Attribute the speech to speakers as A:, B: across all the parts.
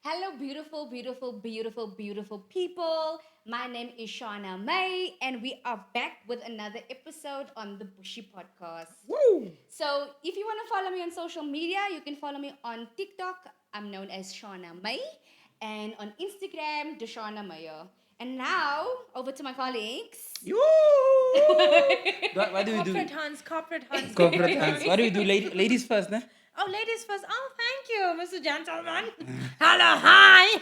A: Hello, beautiful, beautiful, beautiful, beautiful people. My name is Shana May, and we are back with another episode on the Bushi Podcast.
B: Woo!
A: So, if you want to follow me on social media, you can follow me on TikTok. I'm known as Shana May, and on Instagram, Shana Meyer. And now, over to my colleagues.
B: Yoo! What do we do?
C: Corporate Hans.
B: Corporate hands. What do we do? Ladies first, ne?
C: Oh, ladies first. Oh, thank you, Mr. Gentleman. Hello, hi.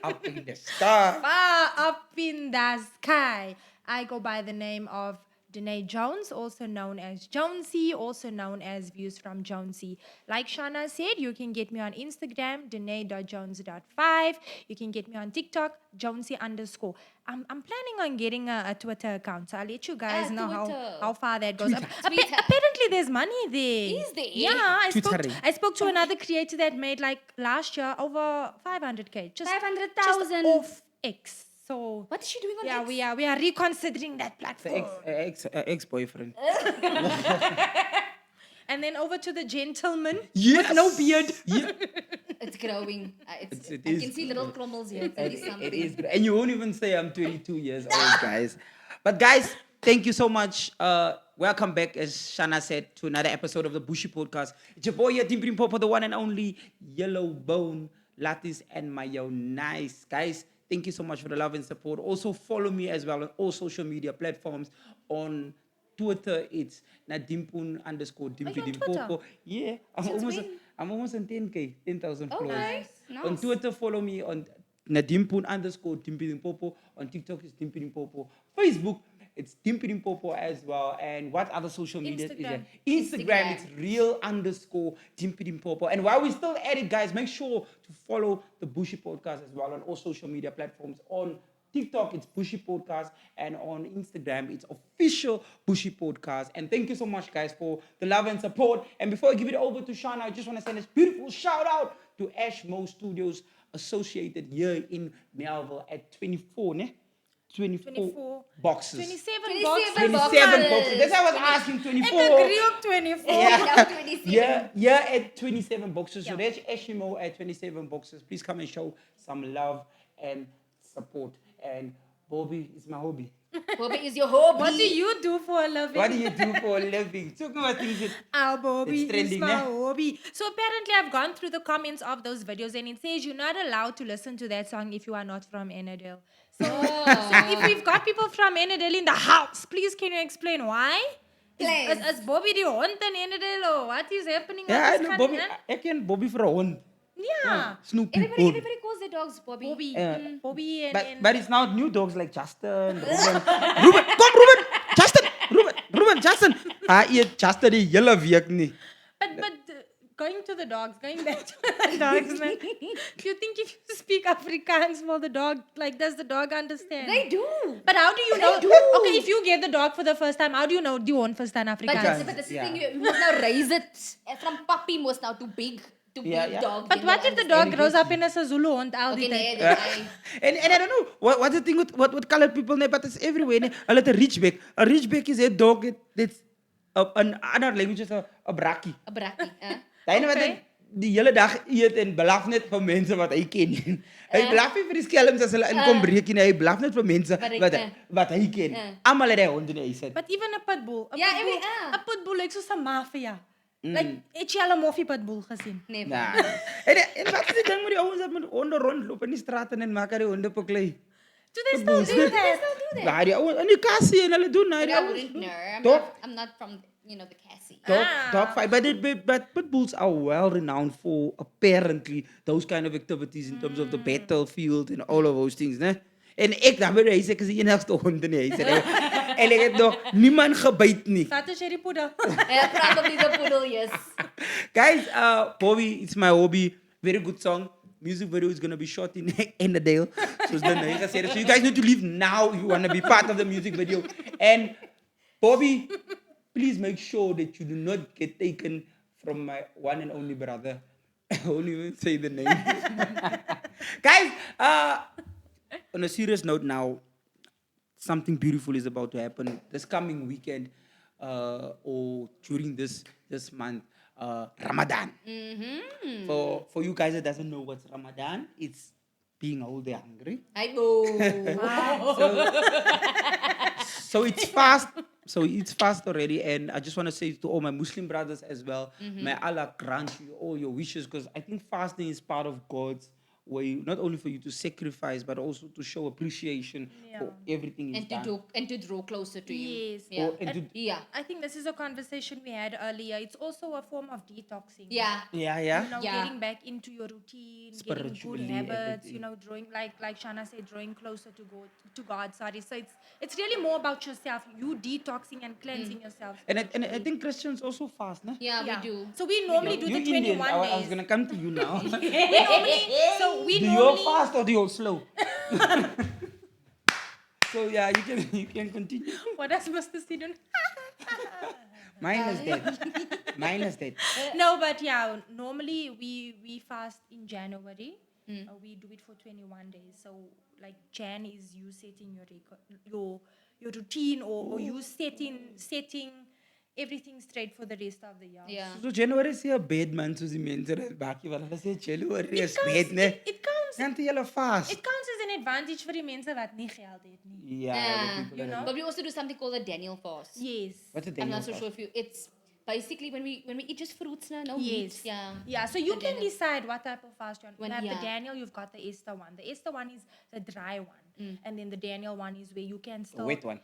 B: Up in the star.
C: Far up in the sky. I go by the name of Dene Jones, also known as Jonesy, also known as Views from Jonesy. Like Shana said, you can get me on Instagram, dene.jones.5. You can get me on TikTok, Jonesy underscore. I'm planning on getting a Twitter account, so I'll let you guys know
A: Twitter.
C: how far that goes.
B: Twitter.
C: Apparently, there's money there.
A: Is there?
C: Yeah,
B: Twittering.
C: I spoke to another creator that made like last year over 500K. Just
A: 500,000.
C: off X. So
A: What is she doing on
C: yeah,
A: X?
C: we are reconsidering that
B: The
C: platform.
B: ex-boyfriend.
C: And then over to the gentleman
B: Yes.
C: with no beard.
B: Yeah.
A: It's growing.
B: It
A: I
B: is.
A: can see little crumbles here. It's really something.
B: It is. And you won't even say I'm 22 years old, guys. But guys, thank you so much. Welcome back, as Shana said, to another episode of the Bushi Podcast. It's your boy here, Dimpopo, the one and only Yellow Bone, Lattice, and Meyer. Nice. Guys, thank you so much for the love and support. Also, follow me as well on all social media platforms. On Twitter, it's Nadimpun underscore Dimpie
C: you on
B: Dimpopo.
C: Twitter?
B: Yeah,
A: Since when?
B: I'm almost on 10K, 10,000
A: Oh,
B: followers.
A: nice.
B: On Twitter, follow me on Nadimpun underscore Dimpie Dimpopo. On TikTok, it's Dimpie Dimpopo. Facebook, it's Dimpie Dimpopo as well. And what other social media is there? Instagram, it's real underscore Dimpie Dimpopo. And while we're still at it, guys, make sure to follow the Bushi Podcast as well on all social media platforms. On TikTok, it's Bushi Podcast, and on Instagram, it's official Bushi Podcast. And thank you so much, guys, for the love and support. And before I give it over to Shana, I just want to send this beautiful shout out to Ashmo Studios, associated here in Melville at 24, ne? 24 boxes.
C: 27
A: 27
C: boxes.
B: 27 boxes. That's why I was asking 24.
C: I agree on 24.
A: Yeah, 27.
B: Yeah, at 27 boxes. So that's Ashimo at 27 boxes. Please come and show some love and support. And Bobby is my hobby.
A: Bobby is your hobby.
C: What do you do for a living?
B: What do you do for a living? Talk about things that
C: Our Bobby
B: It's trending,
C: is my
B: ne?
C: hobby. So apparently I've gone through the comments of those videos and it says you're not allowed to listen to that song if you are not from Enadale. So, if we've got people from Enadale in the house, please can you explain why?
A: Please.
C: Is Bobby the hond in Enadale or what is happening?
B: Yeah,
C: What
B: I
C: is
B: know
C: coming
B: Bobby.
C: on?
B: I can Bobby for a hond.
C: Yeah.
B: Snoopy.
A: Everybody calls their dogs Bobby.
C: Bobby.
B: Yeah.
C: Bobby and,
B: But it's now new dogs like Justin, Ruben. Ruben, Justin, Ruben, Justin. Eet Justin die hele week nie.
C: But going to the dogs, going back to the dogs, man. Do you think if you speak Afrikaans for the dog, like does the dog understand?
A: They do.
C: But how do you
A: They
C: know?
A: do.
C: Okay, if you get the dog for the first time, how do you know do you want first time
A: But,
C: Afrikaans?
A: but that's the
B: Yeah.
A: thing, you must now raise it from puppy most now to big
B: Yeah.
A: dog.
C: But
A: then
C: what
A: they'll
C: if the
A: understand.
C: dog grows up in a Zulu hond all the
A: Okay,
C: time?
A: then
B: And I don't know what's the thing with what colored people ne, but it's everywhere. Ne? Hulle het 'n ridgeback. A ridgeback is a dog that's an other language is a brackie.
A: a brakkie.
B: Daai wat
C: Okay.
B: hy die hele dag eet en blaf net vir mense wat hy ken. Hy blaf nie vir die skelms as hulle inkom breek nie. Hy blaf net vir mense wat hy ken. Almal het hy honde in die huis.
C: But even a pit bull,
A: Yeah,
C: a pit bull like soos 'n mafia. Like het jy al 'n moffie pit bull gesien?
A: Never.
B: Nah. En wat is die ding met die ouens wat met honde rondloop in die strate en maak hy die honde poklei?
C: Do they still do that?
B: Ja, die ouens in die kassie en hulle doen
A: But
B: die
A: I
B: ouens.
A: wouldn't know.
B: Dog,
A: I'm not from, the Cassie.
B: dog fight. But pit bulls are well renowned for apparently those kind of activities in terms of the battlefield and all of those things, ne? En ek daar by die huis, ek is die enigste hond in die huis. En ek het nog niemand gebyt nie.
C: Wat is jy die poedel?
A: Probably the poodle, yes.
B: Guys, Bobby, it's my hobby. Very good song. Music video is gonna be shot in Enadale. So you guys need to leave now if you wanna be part of the music video. And Bobby, please make sure that you do not get taken from my one and only brother. I won't even say the name. Guys, on a serious note now, something beautiful is about to happen this coming weekend or during this month. Ramadan.
A: Mm-hmm.
B: For you guys that doesn't know what's Ramadan, it's being whole day hungry.
A: Hi, boo.
B: So it's fast. So it's fast already, and I just want to say to all my Muslim brothers as well, may Allah grant you all your wishes, because I think fasting is part of God's way, not only for you to sacrifice, but also to show appreciation for everything He's done.
A: And to draw closer to you.
C: Yes.
A: Yeah.
B: And to-
A: Yeah.
C: I think this is a conversation we had earlier. It's also a form of detoxing.
A: Yeah.
B: Yeah.
C: You know,
A: Yeah.
C: getting back into your routine, getting good
B: Spiritually,
C: habits.
B: everything.
C: You know, drawing like Shana said, drawing closer to God. Sorry. So it's really more about yourself. You detoxing and cleansing yourself.
B: And I think Christians also fast, no?
A: Yeah, we do.
C: So we normally do
B: You
C: the 21
B: Indian, I was
C: days.
B: gonna come to you now.
C: We normally
B: Do you
C: normally
B: fast or do you slow? So yeah, you can continue.
C: what does Mr. C do?
B: Minus that. Minus that.
C: No, but yeah, normally we fast in January. We do it for 21 days. So like Jan is you setting your routine or you setting everything straight for the rest of the year.
A: Yeah.
B: So January is a bad month, so the mense back you want to say January is bad, ne?
C: It counts.
B: Can't you fast?
C: It counts as an advantage for die mense wat nie geld het nie.
B: Yeah,
A: Yeah.
B: the people
C: You
B: that-
C: know?
A: But we also do something called a Daniel fast.
C: Yes.
B: What's a
A: I'm
B: Daniel
A: not so
B: fast?
A: sure if you. It's basically when we eat just fruits, no meat.
C: Yes.
A: Yeah.
C: Yeah, so you
A: The
C: can
A: Daniel.
C: decide what type of fast you want.
A: When-
C: You have
A: yeah.
C: the Daniel, you've got the Esther one. The Esther one is the dry one. And then the Daniel one is where you can
B: The
C: still...
B: wet one.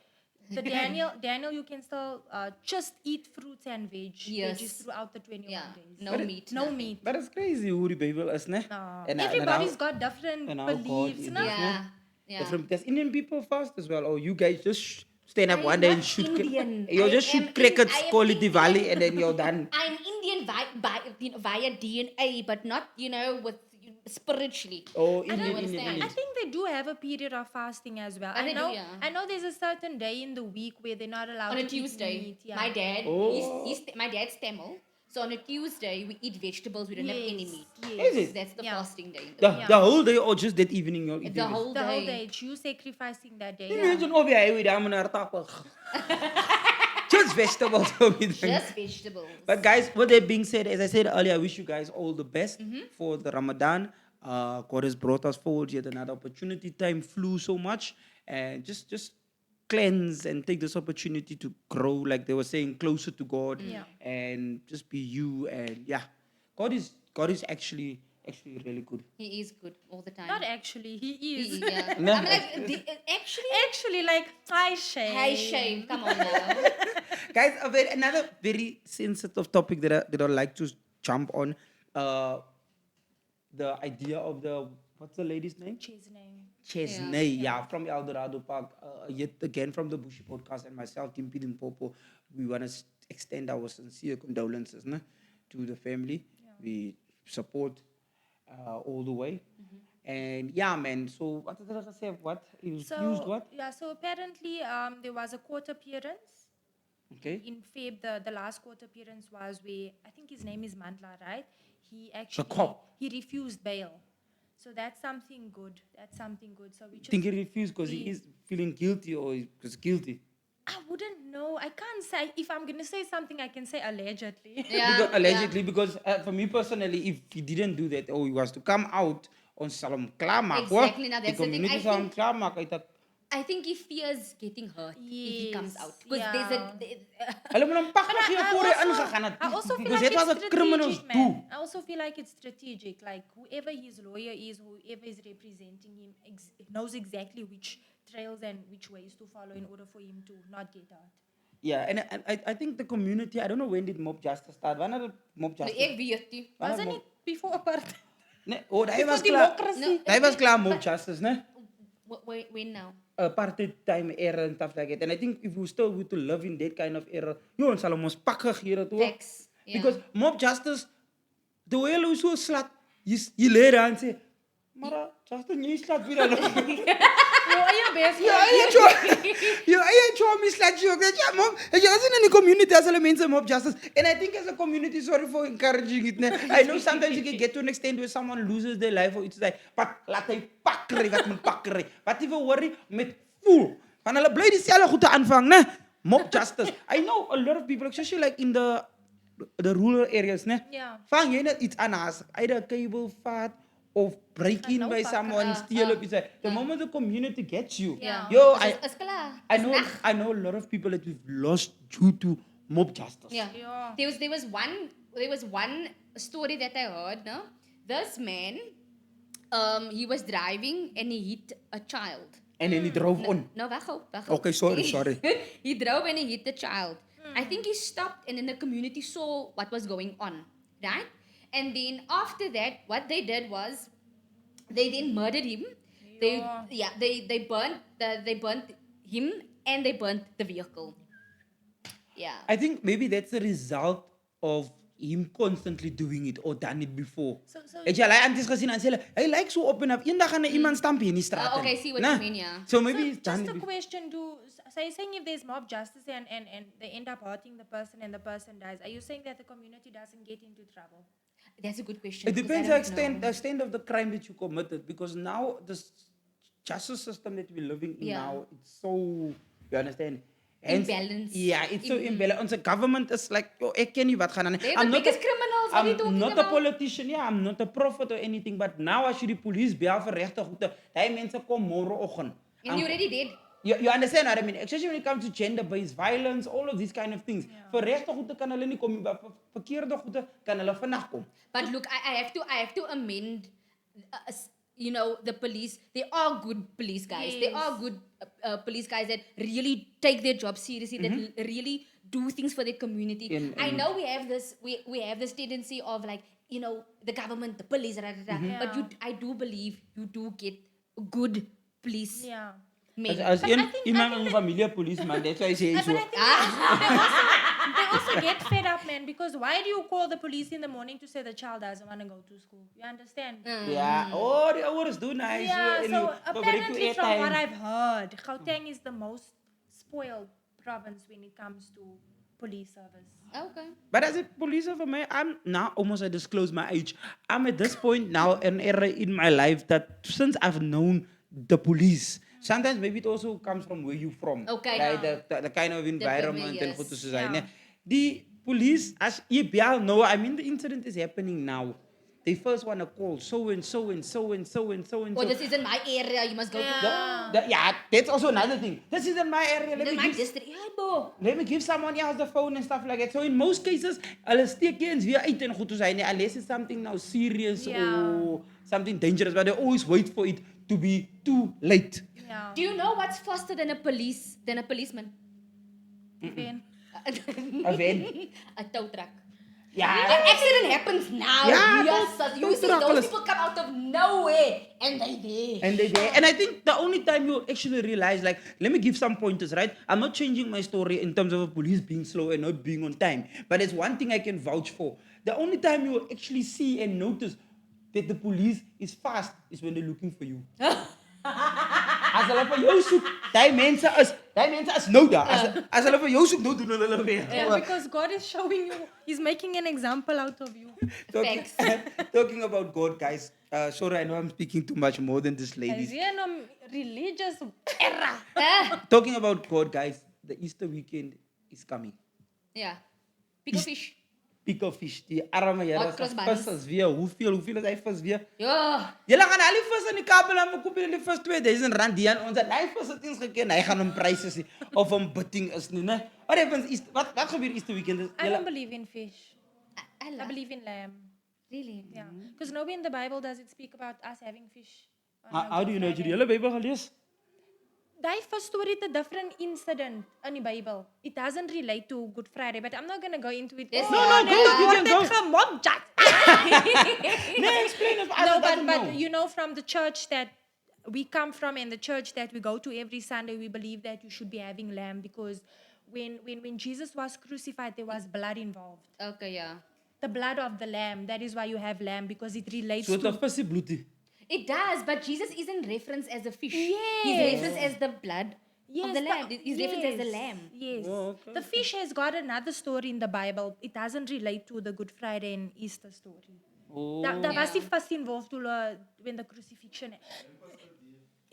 C: The Daniel, you can still just eat fruits and
A: Yes.
C: veggies throughout the 21
A: Yeah.
C: days.
A: No
B: But it-
A: meat.
C: No
A: nothing.
C: meat.
B: But it's crazy who the Bible is, ne?
C: No.
B: And
C: Everybody's got different
B: and our God
C: beliefs.
B: is
C: No?
A: Yeah. Yeah.
B: Different. Does Indian people fast as well? Or you guys just stand up
A: I
B: one
A: am
B: day and
A: not
B: shoot
A: Indian.
B: you
A: I
B: just
A: am
B: shoot crickets,
A: I am
B: call it Diwali,
A: Indian.
B: and then you're done.
A: I'm Indian via DNA, but not, with spiritually.
B: Oh,
A: I don't
B: Indian,
A: understand.
B: Indian.
C: I think they do have a period of fasting as well.
A: Oh, they do,
C: know.
A: yeah.
C: I know there's a certain day in the week where they're not allowed
A: On
C: to
A: a
C: eat
A: Tuesday,
C: meat. Yeah.
A: my dad,
B: Oh.
A: my dad's Tamil. So on a Tuesday, we eat vegetables. We don't have any meat.
C: Yes.
B: Is it?
A: That's the
C: Yeah.
A: fasting day.
B: The whole day or just that evening you're eating
A: The
B: it?
A: whole
C: The whole
A: day.
C: day, it's you sacrificing that day.
B: Imagine oh yeah, we down our tapal. Just vegetables.
A: Just vegetables.
B: But guys, with that being said, as I said earlier, I wish you guys all the best for the Ramadan. God has brought us forward yet another opportunity. Time flew so much, and just cleanse and take this opportunity to grow, like they were saying, closer to God,
C: Yeah.
B: and just be you. And yeah, God is actually really good.
A: He is good all the time.
C: Not actually, he is.
A: Yeah.
B: No.
A: I'm like, actually,
C: Actually, like, hi, Shay.
A: hey, shame. Come on now.
B: Guys, another very sensitive topic that I'd like to jump on. The idea of what's the lady's name?
C: His name.
B: Chesney, yeah, from El Dorado Park. Yet again from the Bushi Podcast and myself, Dimpie Dimpopo, we want to extend our sincere condolences to the family. We support all the way. And yeah, man, so what did I say? What? He was used what?
C: Yeah, so apparently there was a court appearance.
B: Okay.
C: In Feb, the last court appearance was where, I think his name is Mandla, right? He actually,
B: cop.
C: he refused bail. So that's something good. So we just...
B: Think he refused because he is feeling guilty or he was guilty?
C: I wouldn't know. I can't say. If I'm going to say something, I can say allegedly.
A: Yeah.
B: Because, allegedly, because for me personally, if he didn't do that, or he was to come out on Salam Klamak,
A: Exactly, now that's the thing.
B: community
A: I
B: Salam
A: think-
B: Klamak, I thought,
A: I think he fears getting hurt if he comes
C: Yes,
A: out. Because
C: yeah.
B: alam mo nang pakak
C: But
B: siya
C: I
B: voor
C: also-
B: ano ka
C: I also feel
B: because
C: like
B: that's what
C: it's
B: the criminals
C: strategic,
B: do.
C: man. I also feel like it's strategic. Like whoever his lawyer is, whoever is representing him, knows exactly which trails and which ways to follow in order for him to not get out.
B: Yeah, and I think the community, I don't know when did mob justice start. Wanneer het mob justice?
A: Ek weet nie.
C: Wasn't it before apartheid?
B: Nee, oh, hij was
C: Before
B: klaar.
C: democracy.
B: Hij was klaar mob justice, ne?
A: When now?
B: Apartheid time era and stuff like that. And I think if we still were to live in that kind of era, you ons sal ons pakke hier toe.
A: Facts, yeah.
B: Because mob justice, the way you so slat, you lay daar en sê, maar justice nie slat weer dan.
C: Yo, are you best?
B: Ja, jy chom is slat jy ook. Ja, mom, jy is in die community as hulle mense mob justice. And I think as a community, sorry for encouraging it. Ne? I know sometimes you can get to an extent where someone loses their life or it's like, but laat hy pak kry wat moet pak kry. Wat jy wil worry met voel. Van hulle bly dieselfde goed te aanvang, né? Mob justice. I know a lot of people, especially like in the the rural areas, né?
C: Ja.
B: Vang jy net iets aan as either 'n kabelvat of break in by
C: loopbakker.
B: someone, steal op iets. The moment the community gets you,
C: Ja.
B: yo,
A: Is klaar.
B: I
A: Is
B: know
A: nag.
B: I know a lot of people that we've lost due to mob justice.
A: Yeah.
C: Yeah.
A: There was one story that I heard, no? This man, he was driving and he hit a child.
B: And then he drove on.
A: No, wag op.
B: Okay, sorry.
A: He drove and he hit the child. I think he stopped and then the community saw what was going on, right? And then after that, what they did was they then murdered him. They burnt him and they burnt the vehicle. Yeah.
B: I think maybe that's a result of him constantly doing it or done it before.
C: So-
B: Het jy al anties gesien en sê hulle, hy lyk so op en af. Eendag gaan iemand stamp hier in die straat.
A: Oh, okay,
B: in.
A: see what
B: Né?
A: you mean, yeah.
B: So maybe he's done
C: Just
B: it
C: a
B: before.
C: question so you're saying if there's mob justice and they end up hurting the person and the person dies, are you saying that the community doesn't get into trouble?
A: That's a good question.
B: It
A: because
B: depends
A: I
B: the
A: don't know.
B: extent of the crime that you committed, because now the justice system that we're living in
A: Yeah.
B: now, it's so, you understand?
A: Imbalanced.
B: Yeah, it's so imbalanced. Onze government is like, yo, ek ken nie wat gaan aan.
A: They're the biggest criminals, what are you
B: I'm
A: talking
B: not
A: about?
B: a politician, yeah, I'm not a prophet or anything, but now as jy die police bel vir regte goede, daai mense kom môreoggend.
A: And you already did.
B: You understand what I mean? Especially when it comes to gender-based violence, all of these kind of things. Vir regte goede kan hulle nie kom nie, maar vir verkeerde goede kan hulle vinnig kom.
A: But look, I have to amend. The police. They are good police guys. They
C: Yes.
A: are good police guys that really take their job seriously. That really do things for their community. I know we have this tendency of like the government, the police, but I do believe you do get good police
C: Yeah.
A: men.
B: As
C: But I
B: een
C: think-
B: iemand van familie policeman, that's why I say
C: But
B: so.
C: I think they also get fed up, man, because why do you call the police in the morning to say the child doesn't want to go to school? You understand?
B: Yeah, oh, die ouers doen nice.
C: Yeah,
B: en
C: so
B: die-
C: apparently
B: airtime.
C: from what I've heard, Gauteng is the most spoiled province when it comes to police service.
A: Okay.
B: But as a police officer, I'm now almost I disclose my age. I'm at this point now an era in my life that since I've known the police, sometimes maybe it also comes from where you're from.
A: Okay.
B: Like the kind of environment and
A: yes.
B: goed soos hy,
C: Yeah.
B: né? The police, as you bel know, I mean the incident is happening now. They first want to call so and so and so and so and so and
A: Oh,
B: so.
A: this isn't my area. You must go to
B: Yeah, that's also another thing. This isn't my area.
A: this is my district. Yeah, bro.
B: Let me give someone else the phone and stuff like that. So in most cases, hulle steek nie eens weer uit en goed soos hy nie, unless it's something now serious or something dangerous, but they always wait for it to be too late.
C: Yeah.
A: Do you know what's faster than a policeman?
C: Even.
B: A van.
A: A tow truck.
B: Yeah.
A: An accident happens now.
B: Yeah,
A: Yes,
B: tow
A: you see
B: truck,
A: those
B: alles.
A: people come out of nowhere and they there.
B: And they there. And I think the only time you actually realize, like, let me give some pointers, right? I'm not changing my story in terms of a police being slow and not being on time. But there's one thing I can vouch for. The only time you will actually see and notice that the police is fast is when they're looking for you. As hulle vir jou soek, daai mense is nou daar. As hulle vir jou soek, nou doen hulle weer.
C: Yeah, because God is showing you, He's making an example out of you.
A: Thanks.
B: Talking about God, guys. Sorry, I know I'm speaking too much more than this, ladies.
C: As in a religious era.
B: Talking about God, guys. The Easter weekend is coming.
A: Yeah. Pick a fish.
B: Pick a fish. Die arme Here
A: Hot
B: se
A: cross
B: vis
A: buns.
B: is weer. Hoeveel is hy vis weer?
A: Ja.
B: Julle gaan al die vis in die kabel aan verkoop en die vis R2000 die aan ons het hy vis het eens geken. Hy gaan hom pryse sê of hom bidding is nie, né? Wat gebeur Easter weekend?
C: I don't believe in fish.
A: I
C: I
A: love
C: believe in lamb.
A: Really?
C: Yeah. Because nowhere in the Bible does it speak about us having fish. on
B: How do you know? Het jy die hele Bybel gelees?
C: Die first story is a different incident in the Bible. It doesn't relate to Good Friday, but I'm not going to go into it.
A: Yes,
B: No, go. You can go. Nee, explain it.
C: No, but you know from the church that we come from and the church that we go to every Sunday, we believe that you should be having lamb because when Jesus was crucified, there was blood involved.
A: Okay, yeah.
C: The blood of the lamb. That is why you have lamb because it relates
B: So
C: to...
B: het visie bloedie.
A: It does, but Jesus isn't referenced as a fish. He's
C: Yes.
A: referenced as the blood of the lamb. He's referenced as the lamb.
C: Yes.
B: Oh, okay.
C: The fish has got another story in the Bible. It doesn't relate to the Good Friday and Easter story.
B: Oh.
C: Daar was die vis involved when the crucifixion.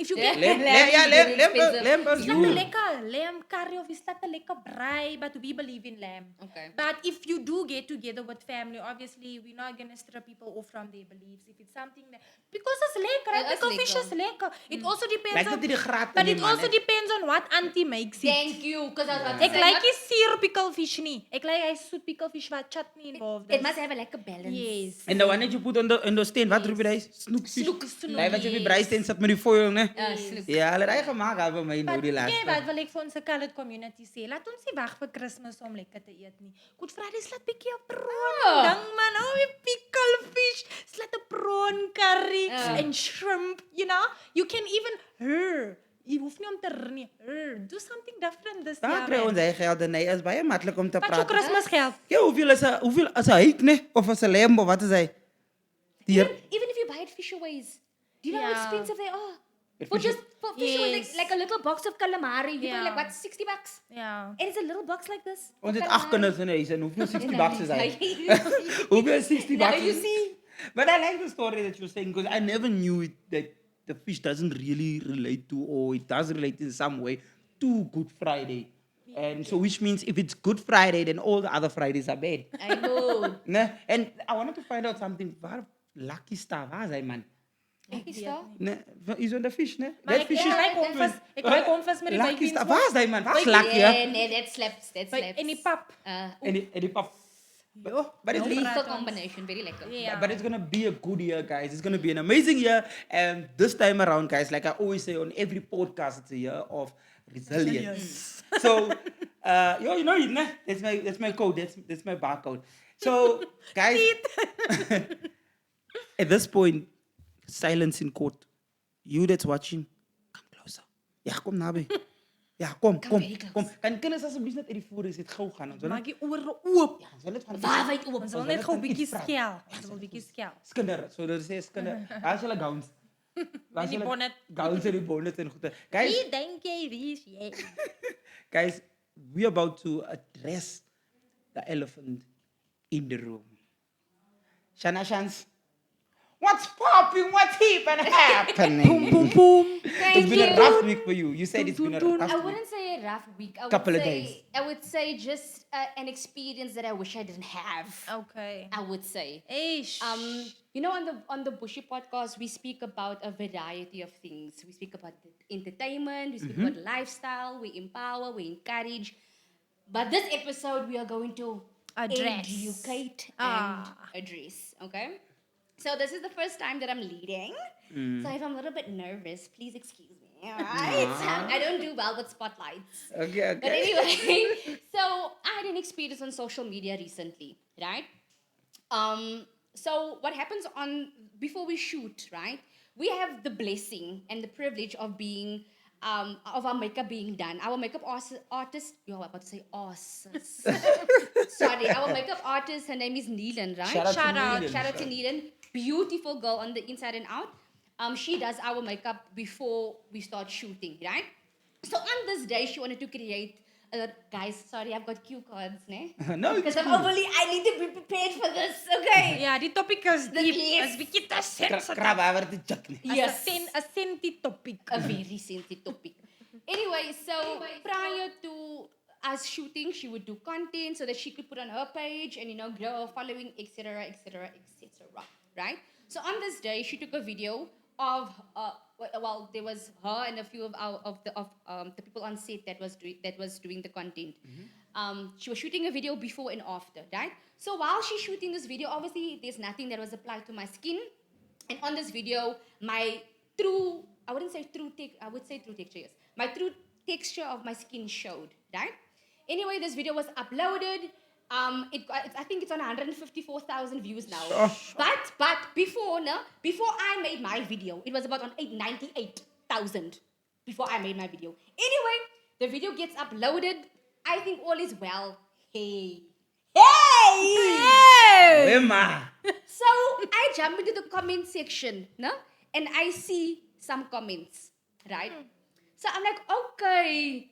C: If you
A: Yeah.
C: get
B: Lamb,
A: Lamb is very expensive.
B: lamb is
C: Is dat 'n
B: good.
C: lekker lamb curry of is dat 'n lekker braai? But we believe in lamb.
A: Okay.
C: But if you do get together with family, obviously we're not gonna strip people off from their beliefs. If it's something that because it's lekker, right?
A: It is
C: Pickle fish
A: lekker.
C: is lekker. It also depends
B: Like
C: on.
B: dat die graat
C: But
B: nie,
C: it
B: man,
C: also
B: hè.
C: depends on what auntie makes it.
A: Thank you, because I was about to
C: Ek
A: say,
C: like
A: not-
C: die suur pickelfish nie. Ek like hy soet pickelfish wat chutney involved
A: it
C: is.
A: must have a like a balance.
C: Yes.
B: And the one that you put on the steen, wat roep je dat? Snoekfish.
C: Snoek.
B: Daai wat je op die breisteen zat met die foil, né?
A: Snoek.
B: Ja, hulle het hy gemaak het by my nou
C: But
B: die
C: okay,
B: laaste.
C: wat wil ek vir ons se colored community sê? Laat ons nie wag vir Kersfees om lekker te eet nie. Good Friday slaat bietjie op prawn.
A: Oh.
C: Ding man, oh, die pickelfish. Slaat 'n prawn curry
A: Ja.
C: and shrimp, you know? You can even jy hoef nie om te nie. Do something different this
B: Daar
C: year.
B: kry
C: man.
B: ons hy geld en hy is baie maklik om te
C: Wat jou
B: praat.
C: Kersfees geld?
B: Ja, hoeveel is 'n hyk, né? Of is 'n lamb of wat is hy? Die
A: Even if you buy it Fisherways, do you know how
C: Yeah.
A: expensive they are?
B: But
A: For
B: Fisher-
A: just for Fisherways,
C: Yes.
A: like a little box of calamari, you pay
C: Yeah.
A: like what, $60?
C: Ja.
A: And it's a little box like this.
B: Ons
A: of
B: het 8
A: calamari.
B: kinders in huis en hoeveel 60 bucks is hy?
A: Yeah.
B: Hoeveel is 60
A: Now
B: bucks?
A: you see.
B: But I like the story that you're saying because I never knew that the fish doesn't really relate to, or it does relate in some way to Good Friday. And so, which means if it's Good Friday, then all the other Fridays are bad.
A: I know.
B: Ne? And I wanted to find out something. Waar Lucky Star, waar is hij, man?
A: Lucky Star?
B: Ne? Is on the fish, ne?
C: Maar
B: That fish is...
C: ek ry konfus met die
B: Lucky
C: baby.
B: Star, waar is hij, man? Waar is
C: Wait,
B: Lucky,
A: Yeah,
B: hè?
A: nee, that slaps. That slaps.
C: En die pap.
B: En die pap. But it's
A: Lethal combination, very lekker.
C: Yeah.
B: But it's gonna be a good year, guys. It's gonna be an amazing year. And this time around, guys, like I always say on every podcast, it's a year of resilience. So, you know it, nah? That's my code. That's my barcode. So, guys, at this point, silence in court. You that's watching, come closer. Ja, kom naby. Ja, kom.
A: very close.
B: Kom. Kan kinders asseblief net uit die voor is dit gou gaan. Ons wil
C: Maak
B: net
C: die ore oop.
B: ons wil net van
A: Waar wyd oop.
C: Ons wil
B: wil
C: net
B: net
C: gou
B: van
C: bietjie
B: iets praat.
C: skel. Ons wil bietjie skel.
B: skinder. So dat sê skinder. Waar is julle gowns? Waar is
C: die
B: julle
C: bonnet.
B: Gowns en die bonnet en goede. Guys,
C: Wie dink jy wie is jy?
B: guys, we're about to address the elephant in the room. Shana Shans, what's popping? What's hip and happening?
C: Boom boom.
B: It's been a rough week for you. You said it's been a rough
A: I
B: week.
A: wouldn't say a rough week. I would
B: Couple of
A: say,
B: days.
A: I would say just an experience that I wish I didn't have.
C: Okay.
A: I would say.
C: Eish.
A: You know, on the Bushi Podcast, we speak about a variety of things. We speak about entertainment, we speak about lifestyle, we empower, we encourage. But this episode, we are going to
C: Address.
A: educate
C: Ah.
A: and address. Okay. So this is the first time that I'm leading. So if I'm a little bit nervous, please excuse me. All right. I don't do well with spotlights.
B: Okay,
A: But
B: okay.
A: anyway, so I had an experience on social media recently, right? So what happens before we shoot, right? We have the blessing and the privilege of being of our makeup being done. Our makeup artist, you're about to say artist. Sorry, our makeup artist, her name is Neelan, right?
B: Shout out to
C: Shout out.
B: Neelan.
A: Shout out to Neelan. Beautiful girl on the inside and out. She does our makeup before we start shooting, right? So on this day, she wanted to create. Guys, sorry, I've got cue cards, ne?
B: No,
A: Because
B: it's
A: I'm overly. I need to be prepared for this. Okay.
C: Ja, die topic is diep.
A: Yes.
C: Is bietjie te sensitive.
B: krab over the jack.
A: Yes.
C: 'n senti topic.
A: A very sensitive topic. Anyway, so prior to us shooting, she would do content so that she could put on her page and grow her following, etc., etc., etc. Right? So on this day, she took a video of there was her and a few of the people on set that was doing the content. She was shooting a video before and after, right? So while she's shooting this video, obviously there's nothing that was applied to my skin, and on this video, my true texture, yes. My true texture of my skin showed, right? Anyway, this video was uploaded. I think it's on 154,000 views now. But before I made my video, it was about on 98,000 before I made my video. Anyway, the video gets uploaded. I think all is well. Hey!
B: Emma.
A: So I jump into the comment section, no? And I see some comments, right? So I'm like, okay,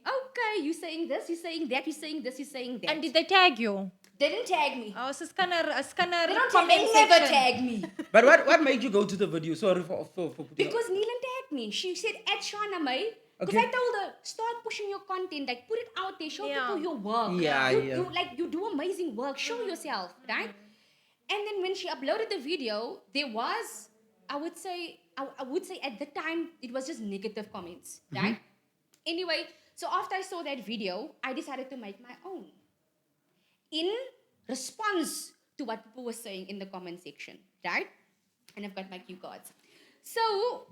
A: you saying this, you saying that, you saying this, you saying that.
C: And did they tag you?
A: They didn't tag me.
C: Oh, so scanner
A: They
C: comment
A: never
C: section.
A: tag me.
B: But what made you go to the video? Sorry for putting
A: Because Neelan tagged me. She said, at Shana May, because
B: Okay.
A: I told her, start pushing your content, like put it out there, show
C: Yeah.
A: people your work.
B: Yeah,
A: you,
B: yeah.
A: you do amazing work, show yourself, right? And then when she uploaded the video, there was, I would say at the time, it was just negative comments, right? Anyway, so after I saw that video, I decided to make my own in response to what people were saying in the comment section, right? And I've got my cue cards. So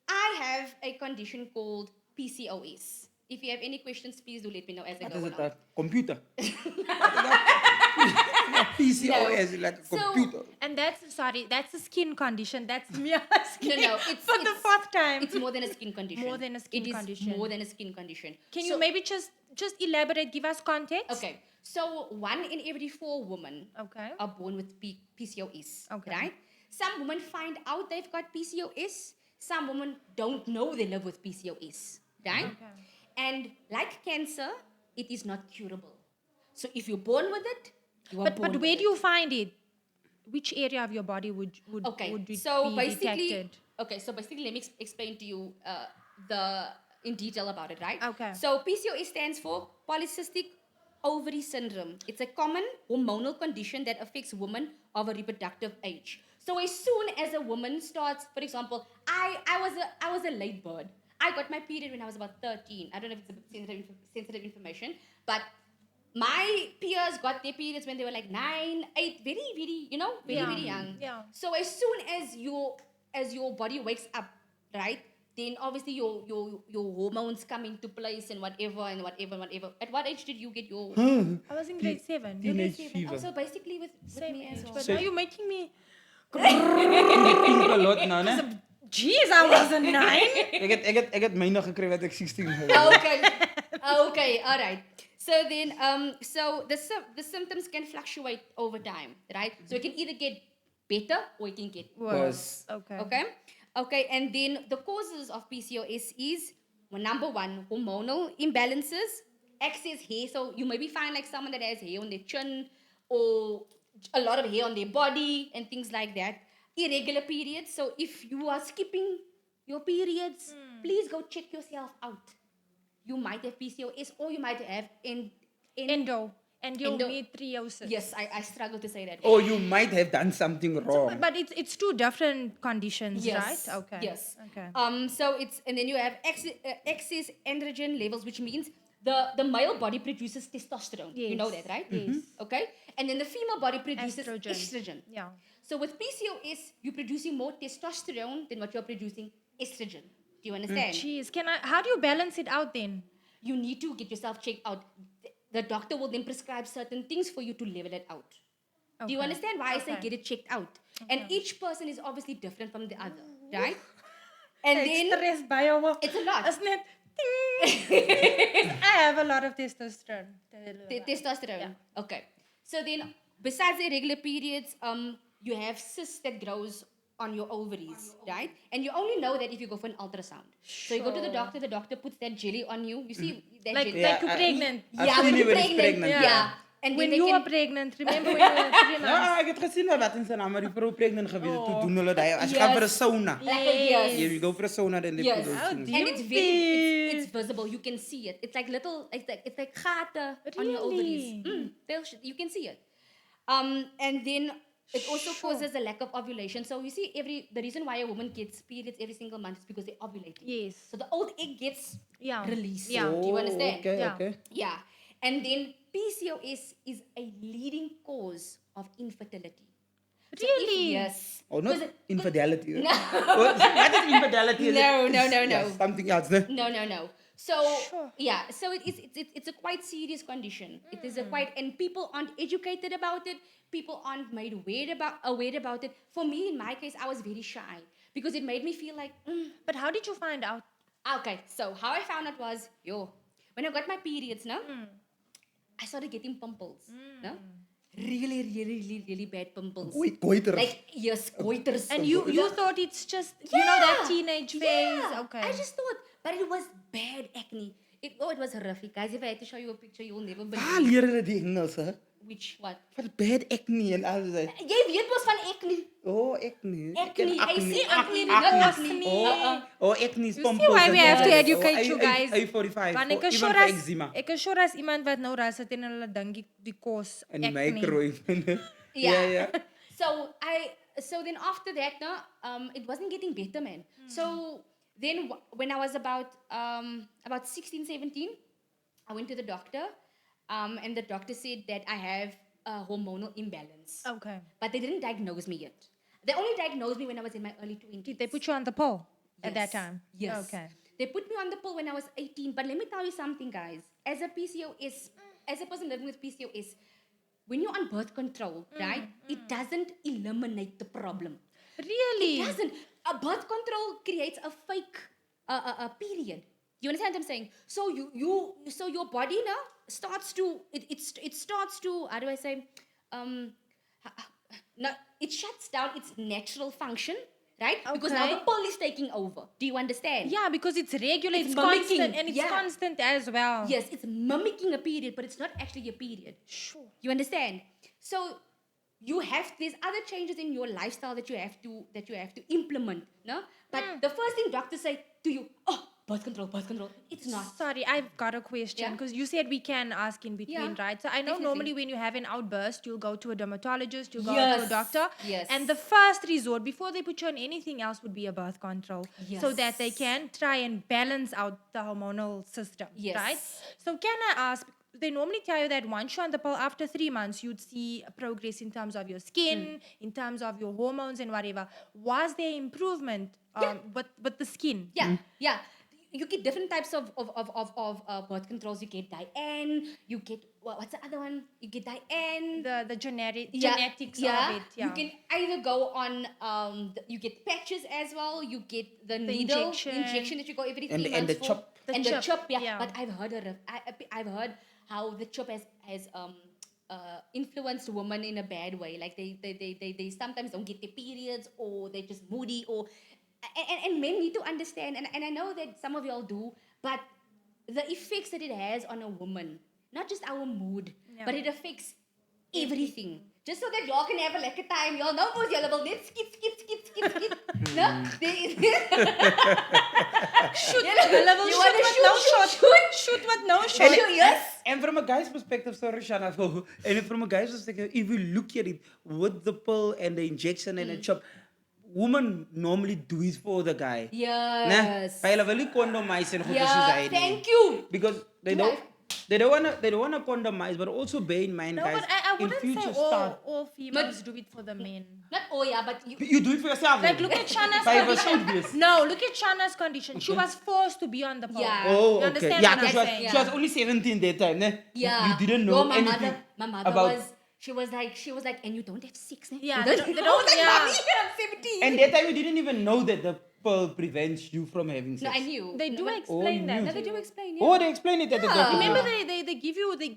A: I have a condition called PCOS. If you have any questions, please do let me know as I
B: What
A: go
B: is
A: along.
B: it? That computer? PCOS, like a
A: So-
B: computer.
C: And that's a skin condition. That's me asking
A: No, it's
C: for the fourth time.
A: It's more than a skin condition.
C: More than a skin
A: It is
C: condition.
A: more than a skin condition.
C: Can
A: So-
C: you maybe just elaborate, give us context?
A: Okay, so 1 in every 4 women
C: Okay.
A: are born with PCOS,
C: Okay.
A: right? Some women find out they've got PCOS. Some women don't know they live with PCOS, right?
C: Okay.
A: And like cancer, it is not curable. So if you're born with it, you are
C: But
A: born
C: where
A: with
C: do you find it? Which area of your body would
A: Okay,
C: it
A: so
C: be
A: basically,
C: detected?
A: let me explain to you in detail about it, right?
C: Okay.
A: So PCOS stands for polycystic ovary syndrome. It's a common hormonal condition that affects women of a reproductive age. So as soon as a woman starts, for example, I was a late bird. I got my period when I was about 13. I don't know if it's a sensitive information, but my peers got their periods when they were like 9, 8, very, very, very young.
C: Yeah.
A: So as soon as your body wakes up, right, then obviously your hormones come into place and whatever. At what age did you get your?
C: I was in grade 7. You're grade
B: Teenage
C: 7.
B: fever.
A: Oh, so basically with
C: Same
A: me as
C: age.
A: well.
C: But
B: So-
C: now you're making me...
B: Think a lot now, né?
C: Jeez, I wasn't 9.
B: Ik heb myne gekry wat ek 16 was.
A: Okay, all right. So then, so the symptoms can fluctuate over time, right? So it can either get better or it can get
C: Worse. Okay.
A: Okay, and then the causes of PCOS is, well, number 1, hormonal imbalances, excess hair. So you maybe find like someone that has hair on their chin or a lot of hair on their body and things like that. Irregular periods. So if you are skipping your periods, please go check yourself out. You might have PCOS or you might have
C: Endometriosis.
A: Yes, I struggle to say that.
B: Or you might have done something wrong.
C: But it's 2 different conditions,
A: Yes.
C: right? Okay.
A: Yes.
C: Okay.
A: So it's, and then you have excess androgen levels, which means the male body produces testosterone. You know that, right?
C: Yes.
A: Okay. And then the female body produces
C: Estrogen.
A: estrogen.
C: Yeah.
A: So with PCOS, you're producing more testosterone than what you're producing estrogen. Do you understand?
C: Jeez, how do you balance it out then?
A: You need to get yourself checked out. The doctor will then prescribe certain things for you to level it out. Do you
C: Okay.
A: understand why I say
C: Okay.
A: get it checked out? And each person is obviously different from the other, right? And then
C: Stress bio.
A: it's a lot.
C: Isn't it? Ting. I have a lot of testosterone.
A: Testosterone.
C: Yeah.
A: Okay. So then, besides the irregular periods, you have cysts that grows on your ovaries, right? And you only know that if you go for an ultrasound. So you go to the doctor puts that jelly on you. You see that
C: Like,
A: jelly?
C: like you're pregnant.
B: I've
A: Yeah,
B: seen
A: when
B: you
A: you're
B: when he's
A: pregnant.
B: pregnant,
A: Yeah.
B: yeah.
A: And
C: When
A: then
C: you
A: they
C: were
A: can,
C: pregnant, remember when you were 3 months?
B: Ja, ek het gesien wat in sy naam maar die vrou pregnant gewees het. Toe doen hulle daai as jy
A: Yes.
B: gaan vir 'n sauna.
A: yes.
B: Yeah, you go for a sauna then they
A: Yes.
B: put those
C: Oh,
B: things.
C: dear.
A: And it's very, it's visible. You can see it. It's like little, it's like gaten on your ovaries.
C: Really?
A: You can see it. And then it also causes a lack of ovulation. So you see, the reason why a woman gets periods every single month is because they ovulate.
C: Yes.
A: So the old egg gets
C: Yeah.
A: released.
C: Yeah.
A: Do you understand?
B: Okay,
C: Yeah.
B: okay.
A: Yeah. And then PCOS is a leading cause of infertility. So if-
C: Really?
A: yes.
B: Oh, not
A: 'Cause it-
B: infidelity.
A: No.
B: What is infidelity?
A: No, no, no,
B: Yeah,
A: no.
B: something else. Ne?
A: No. So
C: Sure.
A: yeah, so it's a quite serious condition. It is a quite, and people aren't educated about it. People aren't made aware about it. For me, in my case, I was very shy because it made me feel like,
C: But how did you find out?
A: okay. So how I found out was, when I got my periods, no, I started getting pimples, no, really, really, really, really bad pimples.
B: Goiter.
A: Like yes, goiters.
C: And you thought it's just, you know, that teenage phase?
A: Yeah,
C: Okay.
A: I just thought, but it was bad acne. It was horrific, guys. If I had to show you a picture, you will never
B: Waar
A: believe.
B: leer hulle die Engels, hè?
A: Which what?
B: Van bad acne en alles. Hè.
A: Jy weet mos van acne.
B: Oh, acne.
A: Acne. I see acne,
C: not
A: not
C: acne.
A: acne.
B: Oh, acne is
C: You see
B: pimples
C: why
B: en
C: we have to
B: zo.
C: educate you
B: Oh,
C: guys.
B: A45.
C: Want ek
B: Or
C: is
B: even
C: sure
B: for
C: as
B: eczema.
C: ek is sure as iemand wat nou daar sit en hulle dink die kos
B: En die
C: acne.
B: microwave.
A: Yeah. So then after that, no, it wasn't getting better, man. So then when I was about 16, 17, I went to the doctor, and the doctor said that I have a hormonal imbalance.
C: Okay.
A: But they didn't diagnose me yet. They only diagnosed me when I was in my early 20s.
C: Did they put you on the pill at that
A: Yes.
C: time?
A: Yes.
C: Okay.
A: They put me on the pill when I was 18. But let me tell you something, guys. As a PCOS, as a person living with PCOS, when you're on birth control, right, it doesn't eliminate the problem.
C: Really?
A: It doesn't. A birth control creates a fake a period. You understand what I'm saying? So so your body now starts to it starts to, how do I say, no, it shuts down its natural function, right? Because now
C: Okay.
A: the pill is taking over. Do you understand?
C: Yeah, because it's regular,
A: It's
C: it's constant,
A: mimicking,
C: and it's
A: yeah.
C: constant as well.
A: Yes, it's mimicking a period, but it's not actually a period.
C: Sure.
A: You understand? So there's other changes in your lifestyle that you have to implement, no? But the first thing doctors say to you, oh, birth control. It's not.
C: Sorry, I've got a question
A: Yeah.
C: because you said we can ask in between,
A: Yeah,
C: right? So I know
A: definitely.
C: normally when you have an outburst, you'll go to a dermatologist, you'll go to a
A: Yes,
C: doctor.
A: yes.
C: And the first resort before they put you on anything else would be a birth control. So that they
A: Yes.
C: can try and balance out the hormonal system,
A: Yes.
C: right? So can I ask, they normally tell you that once you're on the pill, after 3 months, you'd see progress in terms of your skin, in terms of your hormones and whatever. Was there improvement with the skin?
A: Yeah. You get different types of birth controls. You get Diane. You get what's the other one? You get Diane.
C: The genetics of it. Yeah.
A: You can either go on. You get patches as well. You get the needle injection that you go every 3
B: And
A: months
B: the
A: for.
B: chop.
A: And the chop. Yeah.
C: yeah.
A: But I've heard how the chop has influenced women in a bad way. Like they sometimes don't get their periods, or they're just moody, or and men need to understand. And I know that some of y'all do, but the effects that it has on a woman, not just our mood, but it affects everything. Just so that y'all can have a lekker time. Y'all know mos y'all wil net skip. No?
C: Shoot,
A: You wanna
C: shoot what no shot.
A: Yes.
B: And from a guy's perspective, sorry, Shana, and from a guy's perspective, if you look at it with the pill and the injection and the chop, women normally do it for the guy.
A: Yes.
B: Nah, wil nie condomize en goed
A: Yeah,
B: soos hy nie.
A: thank you.
B: Because they don't wanna condomize, but also bear in mind,
C: No,
B: guys,
C: but I
B: in
C: wouldn't
B: future
C: say
B: start.
C: all females do it for the men.
A: Not yeah, but
B: You do it for yourself.
C: Like,
B: then.
C: look at Shana's
B: By
C: condition.
B: yourself,
C: No, look at Shana's condition. She was forced to be on the pill.
A: Yeah.
B: Oh,
C: You
B: okay.
C: understand
B: Yeah,
C: what
B: because
C: I'm saying?
B: she was only 17 that time. Ne?
A: yeah.
B: You didn't know
A: No,
B: anything
A: my mother
B: about.
A: she was like, and you don't have sex, ne?
C: Yeah,
A: You
C: they don't-
A: I was like,
C: yeah.
A: Mommy, I'm 17.
B: And that time you didn't even know that the pill prevents you from having sex.
A: No, I knew.
C: They do
A: No, but-
C: explain
B: you
C: that.
B: knew.
A: No,
C: to
A: they do
C: you.
A: explain. Yeah.
B: Oh, they explain it at the doctor.
C: Remember, they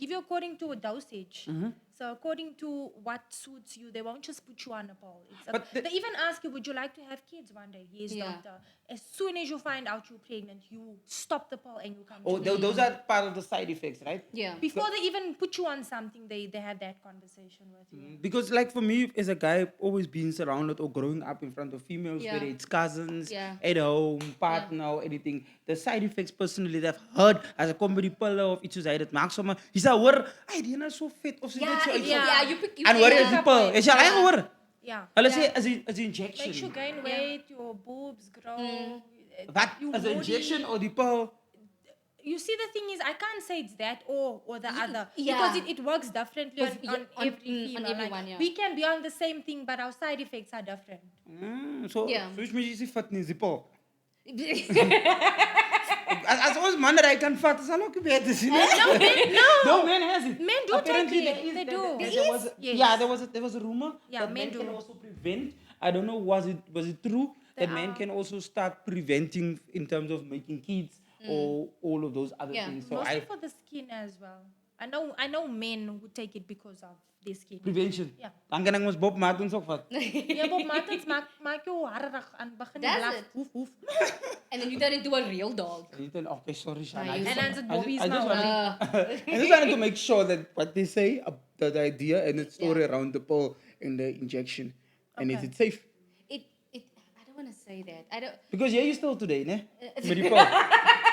C: give you according to a dosage.
B: Mm-hmm.
C: So according to what suits you, they won't just put you on a pill.
B: But
C: they even ask you, would you like to have kids one day? Yes,
A: Yeah.
C: doctor. As soon as you find out you're pregnant, you stop the pill and you come
B: Oh,
C: to me.
B: those are part of the side effects, right?
A: Yeah.
C: Before they even put you on something, they have that conversation with you.
B: Because, like, for me, as a guy, always being surrounded or growing up in front of females,
A: Yeah.
B: whether it's cousins,
A: Yeah.
B: at home, partner, or anything, the side effects personally that I've heard as a comedy pillar of iets soos hy dit maak sommer, hy sê hoor, hy die is so vet of so
A: Yeah,
B: dit so uit.
C: yeah.
A: you
B: En hoor is
A: pick
B: die
A: up
B: pill,
A: weight.
B: is jy al gehoor?
C: Yeah.
B: Hulle sê as 'n injection.
C: Makes you gain weight, your boobs grow.
B: Wat
C: you
B: as 'n
C: body-
B: injection or die pill?
C: You see, the thing is, I can't say it's that or the other
A: yeah.
C: because it works differently
A: Because,
C: on
A: on-
C: every female.
A: on everyone, yeah.
C: We can be on the same thing, but our side effects are different.
B: So,
A: Yeah.
B: soos mens jy vat nie, die pill. As ons man dat hy kan vat, is al ook beter sien. No, man has it.
C: Men do
B: Apparently
C: take it.
B: there is,
C: They
B: there-
C: do.
B: there-
C: There
B: there was
C: is?
B: a-
C: Yes.
B: Yeah, there was a rumor
C: Yeah,
B: that
C: men
B: men can
C: do.
B: also prevent. I don't know, was it true that men can also start preventing in terms of making kids or all of those other
A: Yeah.
B: things. So
C: Mostly for the skin as well. I know men who take it because of their skin.
B: Prevention.
C: Ja.
B: Dan kan ek ons Bob Martens ook vat.
C: Ja, Bob Martens maak jou harrig aan begin
A: Does
C: blaf.
A: it?
C: Hoef, hoef.
A: And then you turn into a real dog.
B: Okay, sorry, Shana.
A: No,
B: I
A: you
B: just-
C: En dan is het
B: I just-
C: Bobby's
B: I just
C: mouth.
B: wanted- I just wanted to make sure that what they say, the idea and the story around the pill and the injection, and is
C: Okay.
B: it safe?
A: I don't want to say that. I don't.
B: Because yeah, you still today, ne? Met die pill.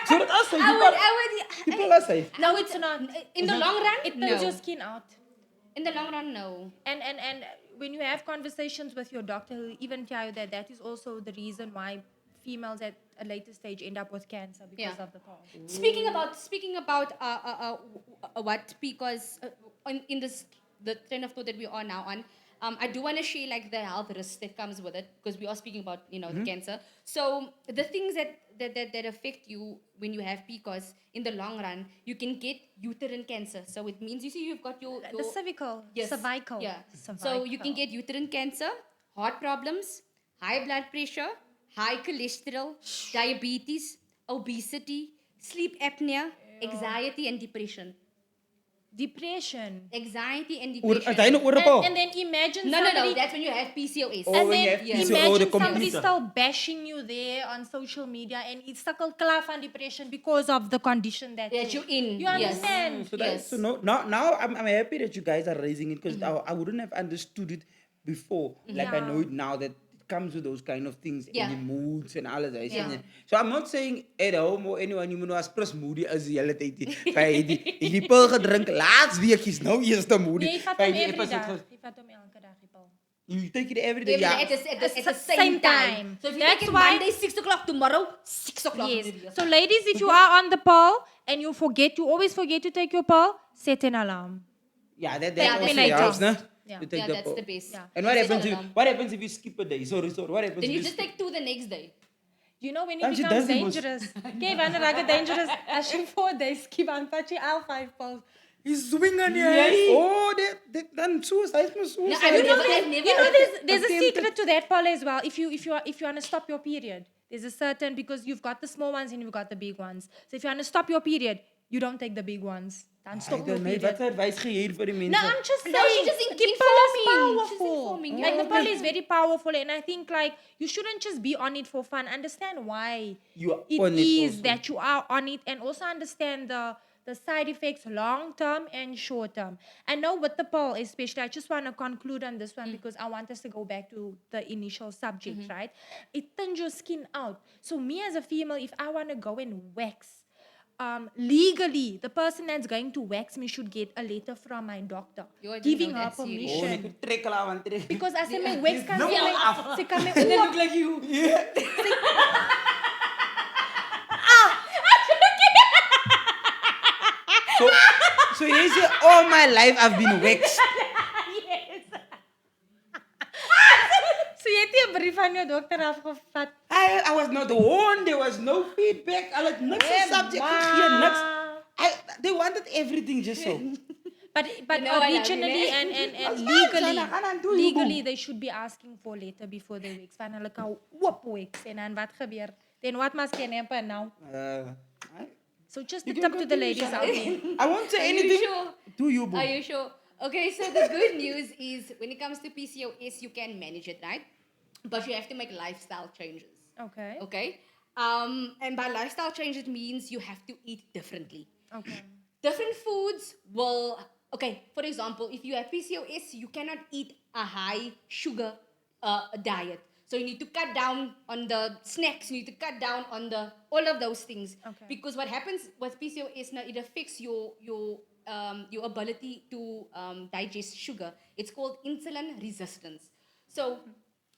B: So that us safe.
A: I
B: Die pill is safe.
C: No, it's not.
A: In the long run,
C: It thins
A: no.
C: your skin out.
A: In the long run, no.
C: And when you have conversations with your doctor, he'll even tell you that that is also the reason why females at a later stage end up with cancer because
A: Yeah.
C: of the pill.
A: Speaking about what PCOS in this the train of thought that we are now on, I do want to share like the health risks that comes with it because we are speaking about the cancer. So the things that affect you when you have PCOS in the long run, you can get uterine cancer. So it means you've got your
C: The cervical,
A: Yes.
C: cervical.
A: Yeah. So you can get uterine cancer, heart problems, high blood pressure, high cholesterol, diabetes, obesity, sleep apnea, anxiety and depression.
C: depression.
A: Anxiety and
B: Oor,
A: depression.
B: is hy nou oor 'n pill?
C: And then imagine
A: No,
C: somebody,
A: that's when you have PCOS.
B: Oh,
C: and
B: when you
C: then
B: have
A: yes.
B: PCOS,
C: imagine
B: the
C: somebody
B: computer.
C: still bashing you there on social media and it's sukkel klaar van depression because of the condition that
A: You're in.
C: You
A: Yes.
C: understand?
B: So, that,
A: Yes.
B: so now I'm happy that you guys are raising it because I wouldn't have understood it before. Like I know it now that it comes with those kind of things
A: Yeah.
B: and the moods and all of that.
A: Yeah.
B: So I'm not saying at home or anyone you know as pres moody as die hele tyd. By die pil gedrink laas week is nou eers te moody.
C: Nee, jy vat
B: By
C: hom
B: die
C: every
B: episode
C: dag.
B: was-
C: Jy vat hom elke dag, die pil.
B: You take it every day.
A: Every
B: Yeah.
A: day at the
C: Same
A: same time.
C: time.
A: So if you
C: That's
A: take it
C: why-
A: Monday 6 o'clock, tomorrow 6 o'clock.
C: Yes.
A: in the
C: So ladies, if you are on the pill and you always forget to take your pill, set an alarm.
B: Yeah, that
A: Yeah,
B: also
A: that's
B: helps,
C: the
B: no?
C: best. Yeah.
B: To take
A: Yeah,
B: the
A: that's
B: pill.
A: the best.
C: Yeah.
B: And what
A: Set
B: happens
A: an
B: if
A: alarm.
B: what happens if you skip a day? Sorry. What happens
A: Then
B: if
A: you just take 2 the next day.
C: You know when it
B: Dan she
C: becomes
B: does it, mos.
C: dangerous. Okay, wanneer raak dit dangerous? As jy 4 days skip aan vat jy al 5 pills. He's swinging
B: Yes. Oh, dan suicide.
A: No,
B: Suicide.
A: I've never.
C: You know, there's a
B: Attempted.
C: secret to that pill as well. If you want to stop your period, there's a certain, because you've got the small ones and you've got the big ones. So if you want to stop your period, you don't take the big ones. Dan stop your
B: Wat
C: period.
B: se advies gee jy vir die mense?
C: No, I'm just saying.
A: No, she's just
C: the pill is
A: informing. She's
C: powerful.
A: informing,
C: Like
A: yeah.
C: the pill is very powerful, and I think like you shouldn't just be on it for fun. Understand why
B: You are
C: it
B: on it
C: is
B: also.
C: that you are on it, and also understand the side effects long term and short term. I know with the pill, especially, I just want to conclude on this one because I want us to go back to the initial subject, right? It thins your skin out. So me as a female, if I want to go and wax. Legally, the person that's going to wax me should get a letter from my doctor
A: Yo, I didn't
C: giving
A: know
C: her
A: that serious.
B: Oh,
C: permission.
B: net trek hulle aan trek.
C: Because as sy my wax kan
B: Nou
C: sy my
B: al af.
C: sy kan my
A: They
C: oop.
A: look like you.
B: So you say all my life I've been waxed.
C: Yes. So jy het nie 'n brief van jou dokter afgevat.
B: I was not warned. There was no feedback. I had niks
C: Eh,
B: subject
C: ma.
B: gegee, niks. They wanted everything just so.
C: But
A: You know what I mean,
C: originally
A: eh?
C: and
B: That's fine,
C: legally,
B: Shana. Gaan aan, doe je
C: legally
B: boel.
C: they should be asking for a letter before they wax. Van hulle kan oop wax en dan wat gebeur? Then what must can happen now? So just a
B: You
C: tip
B: can
C: to the
B: continue,
C: ladies
B: Shana.
C: out there.
B: I won't say
A: Are you
B: anything.
A: sure?
B: Do you, boo?
A: Are you sure? Okay, so the good news is when it comes to PCOS, you can manage it, right? But you have to make lifestyle changes.
C: Okay.
A: Okay? And by lifestyle change, it means you have to eat differently.
C: Okay.
A: Different foods will, okay, for example, if you have PCOS, you cannot eat a high sugar diet. So you need to cut down on the snacks, you need to cut down on all of those things.
C: Okay.
A: Because what happens with PCOS now, it affects your ability to digest sugar. It's called insulin resistance. So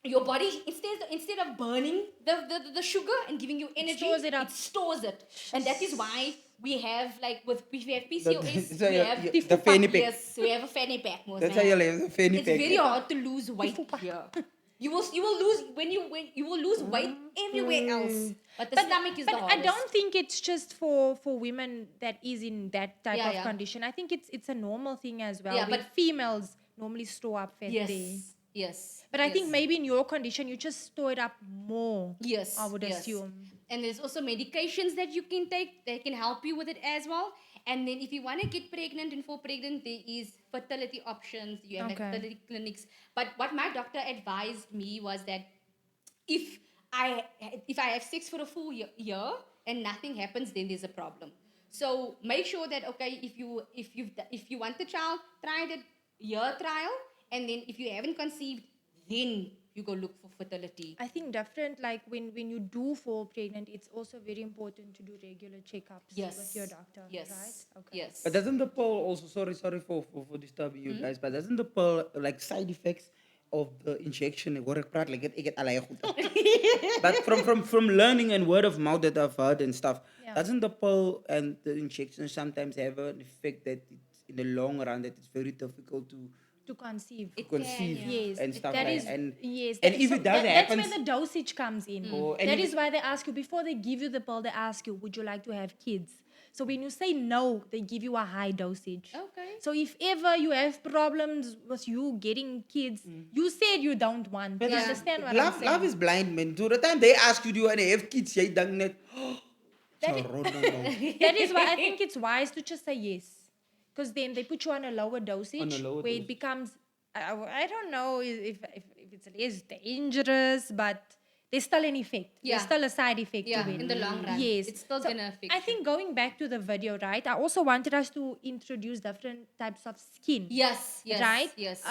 A: your body, instead of burning the sugar and giving you energy,
C: stores it up.
A: It stores it. And that is why we have, like, if we have PCOS,
B: So
A: we
B: you-
A: have
B: you- the fanny pack.
A: Yes, we have a fanny pack. Most
B: That's
A: man.
B: how you live, the fanny
A: It's
B: pack.
A: very hard to lose weight here. You will lose when you will lose weight everywhere else, but the stomach is the
C: But I
A: hardest.
C: don't think it's just for women that is in that type
A: Yeah,
C: of
A: yeah.
C: condition. I think it's a normal thing as well.
A: Yeah,
C: where
A: but-
C: females normally store up fat there.
A: Yes.
C: But I think
A: yes.
C: maybe in your condition you just store it up more.
A: Yes,
C: I would
A: yes.
C: assume.
A: And there's also medications that you can take that can help you with it as well. And then if you want to get pregnant and fall pregnant, there is fertility options. You have like
C: Okay.
A: fertility clinics. But what my doctor advised me was that if I if I have sex for a full year and nothing happens, then there's a problem. So make sure that okay, if you want the child, try the year trial, and then if you haven't conceived, then you go look for fertility.
C: I think different, like when you do fall pregnant, it's also very important to do regular checkups with your doctor,
A: Yes.
C: right? Okay.
A: Yes.
B: But doesn't the pill also, sorry for disturbing you guys, but doesn't the pill, like side effects of the injection, ek het allerlei goed af. But from learning and word of mouth that I've heard and stuff,
C: Yeah.
B: doesn't the pill and the injection sometimes have an effect that it's, in the long run, that it's very difficult
C: To conceive.
A: It
B: conceive
A: can, yeah.
C: Yes,
B: and stuff
C: that
B: like
C: is,
B: that? And
C: yes.
B: and if
C: so
B: it does
C: that's
B: happen,
C: where the dosage comes in.
B: Oh, and
C: That
B: if
C: is why they ask you, before they give you the pill, they ask you, would you like to have kids? So when you say no, they give you a high dosage.
A: Okay.
C: So if ever you have problems with you getting kids, you said you don't want.
B: but
C: You
A: Yeah.
C: understand what
B: love,
C: I'm saying?
B: love is blind, man. To the time they ask you, do you want to have kids, jy dink net,
C: That is-
B: Charono.
C: That is why I think it's wise to just say yes. Because then they put you on a lower dosage
B: lower
C: where
B: dosage.
C: it becomes, I don't know if it's less dangerous, but there's still an effect.
A: Yeah.
C: There's still a side effect
A: Yeah,
C: to it.
A: in the long run.
C: Yes.
A: It's still
C: So
A: gonna affect
C: I
A: you.
C: think going back to the video, right, I also wanted us to introduce different types of skin.
A: Yes. Yes.
C: Right.
A: Yes.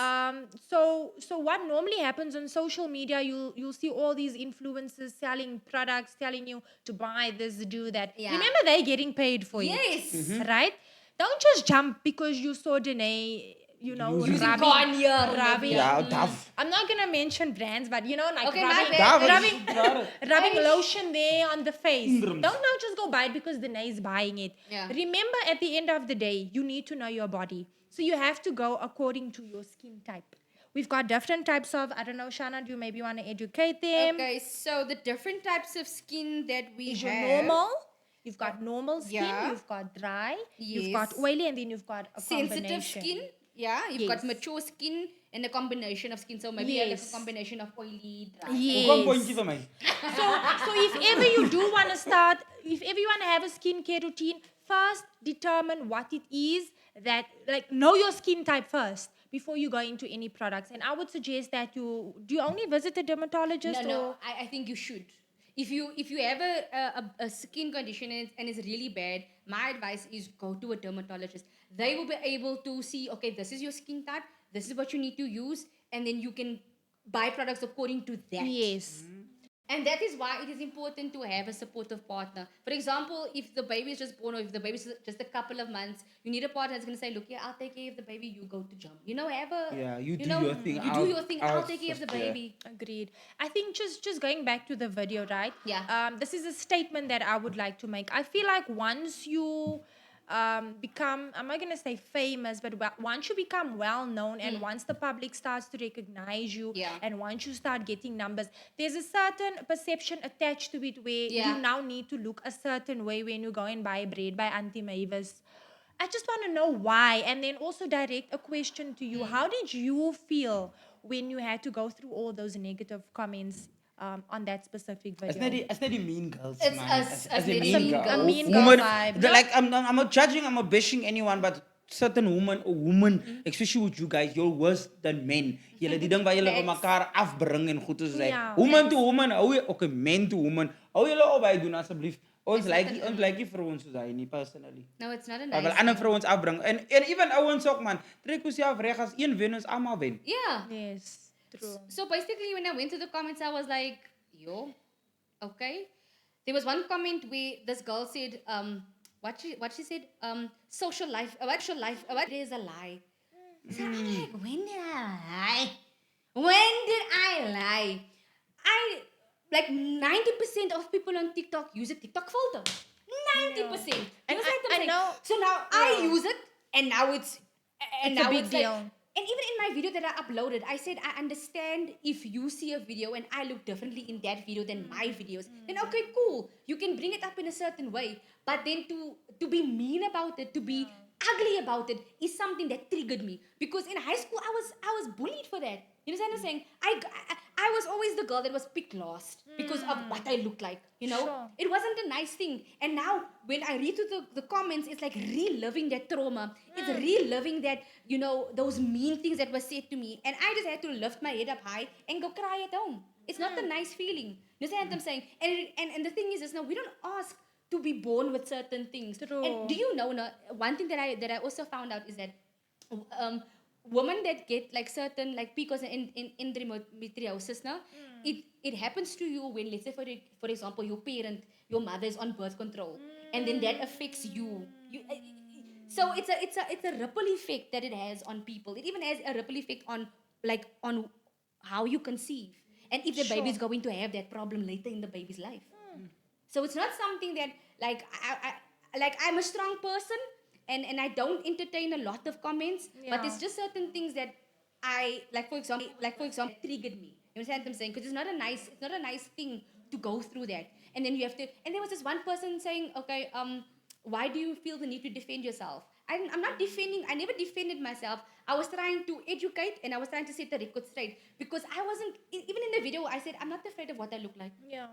C: So what normally happens on social media, you'll see all these influencers selling products, telling you to buy this, do that.
A: Yeah.
C: Remember, they're getting paid for
A: Yes.
C: it, right? Don't just jump because you saw Dene,
B: Using
A: Garnier,
C: rubbing.
B: Yeah, tough.
C: I'm not gonna mention brands, but like
A: Okay, my
C: rubbing,
A: bad.
C: rubbing lotion there on the face.
B: Ingrams.
C: Don't now just go buy it because Dene is buying it.
A: Yeah.
C: Remember, at the end of the day, you need to know your body. So you have to go according to your skin type. We've got different types of, I don't know, Shana, do you maybe want to educate them?
A: Okay, so the different types of skin that we
C: Is
A: have.
C: your normal? You've got normal skin,
A: Yeah.
C: you've got dry, you've got
A: Yes.
C: oily, and then you've got a
A: Sensitive
C: combination.
A: skin. Yeah, you've got
C: Yes.
A: mature skin and a combination of skin. So maybe you have like
C: Yes.
A: a combination of oily, dry.
B: Hoekom
C: Yes.
B: pontjie vir my?
C: So if ever you do want to start, if ever you want to have a skincare routine, first determine what it is that, like, know your skin type first before you go into any products. And I would suggest that do you only visit a dermatologist?
A: No,
C: or
A: I think you should. If you have a skin condition and it's really bad, my advice is go to a dermatologist. They will be able to see, okay, this is your skin type, this is what you need to use, and then you can buy products according to that.
C: Yes.
A: And that is why it is important to have a supportive partner. For example, if the baby is just born or if the baby is just a couple of months, you need a partner that's going to say, look, yeah, I'll take care of the baby, you go to gym.
B: Yeah, you do
A: know,
B: your thing.
A: You do your thing, I'll
B: I'll
A: take care of the
B: just- yeah.
A: baby.
C: Agreed. I think just going back to the video, right?
A: Yeah.
C: This is a statement that I would like to make. I feel like once you become, I'm not gonna say famous, but once you become well known and once the public starts to recognize you,
A: Yeah.
C: and once you start getting numbers, there's a certain perception attached to it where
A: Yeah.
C: you now need to look a certain way when you go and buy bread by Auntie Mavis. I just want to know why, and then also direct a question to you. How did you feel when you had to go through all those negative comments on that specific video?
B: It's not the mean girls,
A: It's
B: man.
A: us-
B: As
A: us
B: a
A: ladies.
B: mean
A: It's a
B: girl.
C: mean girl
B: Woman,
C: vibe.
B: like I'm not judging, I'm not bashing anyone, but certain women, especially with you guys, you're worse than men. Julle die ding waar julle vir
A: Facts.
B: mekaar afbring en goed te sê.
C: Ja.
B: Woman to woman, okay, men to woman. Hou julle op by doen asseblief. Ons
A: Is
B: like
A: dit
B: ons like nie vrouens soos hy nie personally.
A: No, it's not a
B: Maar
A: nice
B: wel ander
A: thing.
B: vrouens afbring. En even ouens ook man. Trek jouself reg as een wen ons almal wen.
A: Yeah.
C: Yes, true.
A: So basically, when I went to the comments, I was like, yo, okay. There was one comment where this girl said, what she said, social life, what is a lie? So I'm like, when did I lie? When did I lie? Like 90% of people on TikTok use a TikTok filter. 90%.
C: And
A: You understand what
C: I
A: I'm saying?
C: know-
A: So now I
C: Yeah.
A: use it, and now it's
C: It's a big
A: like-
C: deal.
A: and even in my video that I uploaded, I said, I understand if you see a video and I look differently in that video than my videos. Then okay, cool. You can bring it up in a certain way. But then to be mean about it, to be ugly about it, is something that triggered me. Because in high school, I was bullied for that. You understand what I'm saying? I was always the girl that was picked last because of what I looked like,
C: Sure.
A: It wasn't a nice thing. And now when I read through the comments, it's like reliving that trauma. It's reliving that, those mean things that were said to me. And I just had to lift my head up high and go cry at home. It's not a nice feeling. You understand what I'm saying? And the thing is now we don't ask to be born with certain things.
C: True.
A: And do you know, one thing that I also found out is that women that get like certain like PCOS and endometriosis now, it happens to you when, let's say for example, your mother is on birth control, and then that affects you. So it's a ripple effect that it has on people. It even has a ripple effect on how you conceive, and if the baby is going to have that problem later in the baby's life. So it's not something that I'm a strong person, and I don't entertain a lot of comments, but it's just certain things that I like. For example, triggered me. You understand what I'm saying? Because it's not a nice thing to go through that. And then you have to. And there was this one person saying, "Okay, why do you feel the need to defend yourself?" I'm not defending. I never defended myself. I was trying to educate, and I was trying to set the record straight, because I wasn't. Even in the video, I said I'm not afraid of what I look like.
C: Yeah.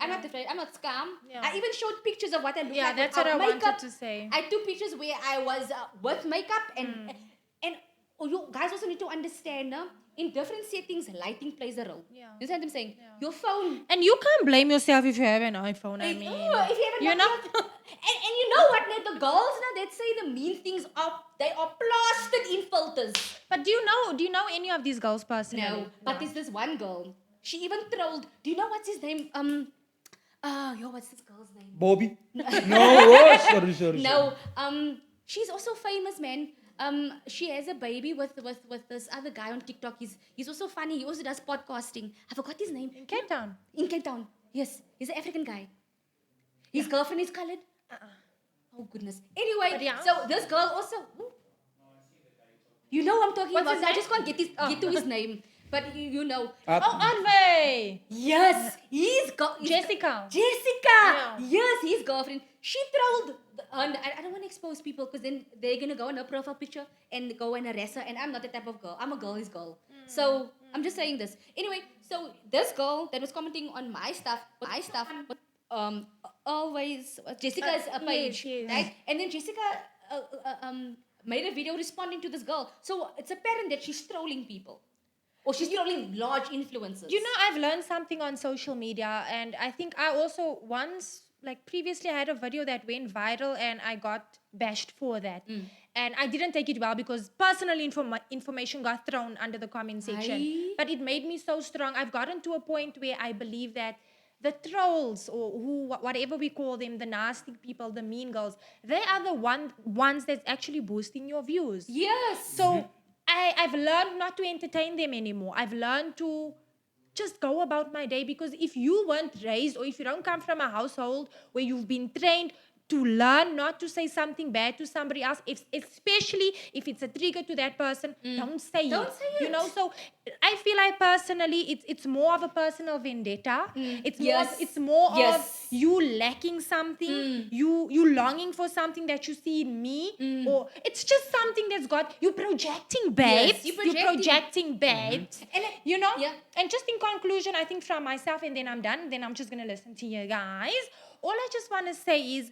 A: I'm not afraid. I'm not scam.
C: Yeah.
A: I even showed pictures of what I look like.
C: Yeah, that's what
A: without
C: I
A: makeup.
C: wanted to say.
A: I took pictures where I was with makeup, and you guys also need to understand. In different settings, lighting plays a role.
C: Yeah.
A: You understand what I'm saying? Your phone.
C: And you can't blame yourself if you have an iPhone. I mean,
A: If you haven't
C: you know.
A: and you know what? Now the girls that say the mean things they are plastered in filters.
C: But do you know any of these girls personally?
A: No, but there's this one girl. She even trolled. Do you know what's his name? What's this girl's name?
B: Bobby? No, sorry.
A: No, she's also famous, man. She has a baby with this other guy on TikTok. He's also funny. He also does podcasting. I forgot his name.
C: In Cape Town.
A: In Cape Town. Yes, he's an African guy. His girlfriend is colored. Oh goodness. Anyway,
C: But yeah.
A: so this girl also. You know what I'm talking
C: What's
A: about.
C: his
A: I
C: name?
A: just can't get to his name. But you know.
C: Oh, Anve!
A: Yes,
C: Jessica.
A: Jessica.
C: Yeah.
A: Yes, his girlfriend. She trolled. I don't want to expose people, because then they're gonna go on her profile picture and go and harass her. And I'm not the type of girl. I'm a girl's girl. So I'm just saying this. Anyway, so this girl that was commenting on my stuff, always Jessica's page,
C: yes.
A: right? And then Jessica made a video responding to this girl. So it's apparent that she's trolling people. Or she's trolling large influencers.
C: You know, I've learned something on social media, and I think I also previously I had a video that went viral, and I got bashed for that. And I didn't take it well, because personal information got thrown under the comment section.
A: Aye.
C: But it made me so strong. I've gotten to a point where I believe that the trolls, or whatever we call them, the nasty people, the mean girls, they are the ones that's actually boosting your views.
A: Yes.
C: So I've learned not to entertain them anymore. I've learned to just go about my day, because if you weren't raised, or if you don't come from a household where you've been trained to learn not to say something bad to somebody else, especially if it's a trigger to that person, don't say
A: Don't
C: it.
A: say it.
C: You know, so I feel like personally it's more of a personal vendetta. It's more
A: Yes.
C: of you lacking something, you longing for something that you see in me, or it's just something that's got you projecting, babe.
A: Yes, you're
C: You're projecting, babe.
A: And
C: You know?
A: Yeah.
C: And just in conclusion, I think from myself, and then I'm done, then I'm just going to listen to you guys. All I just want to say is,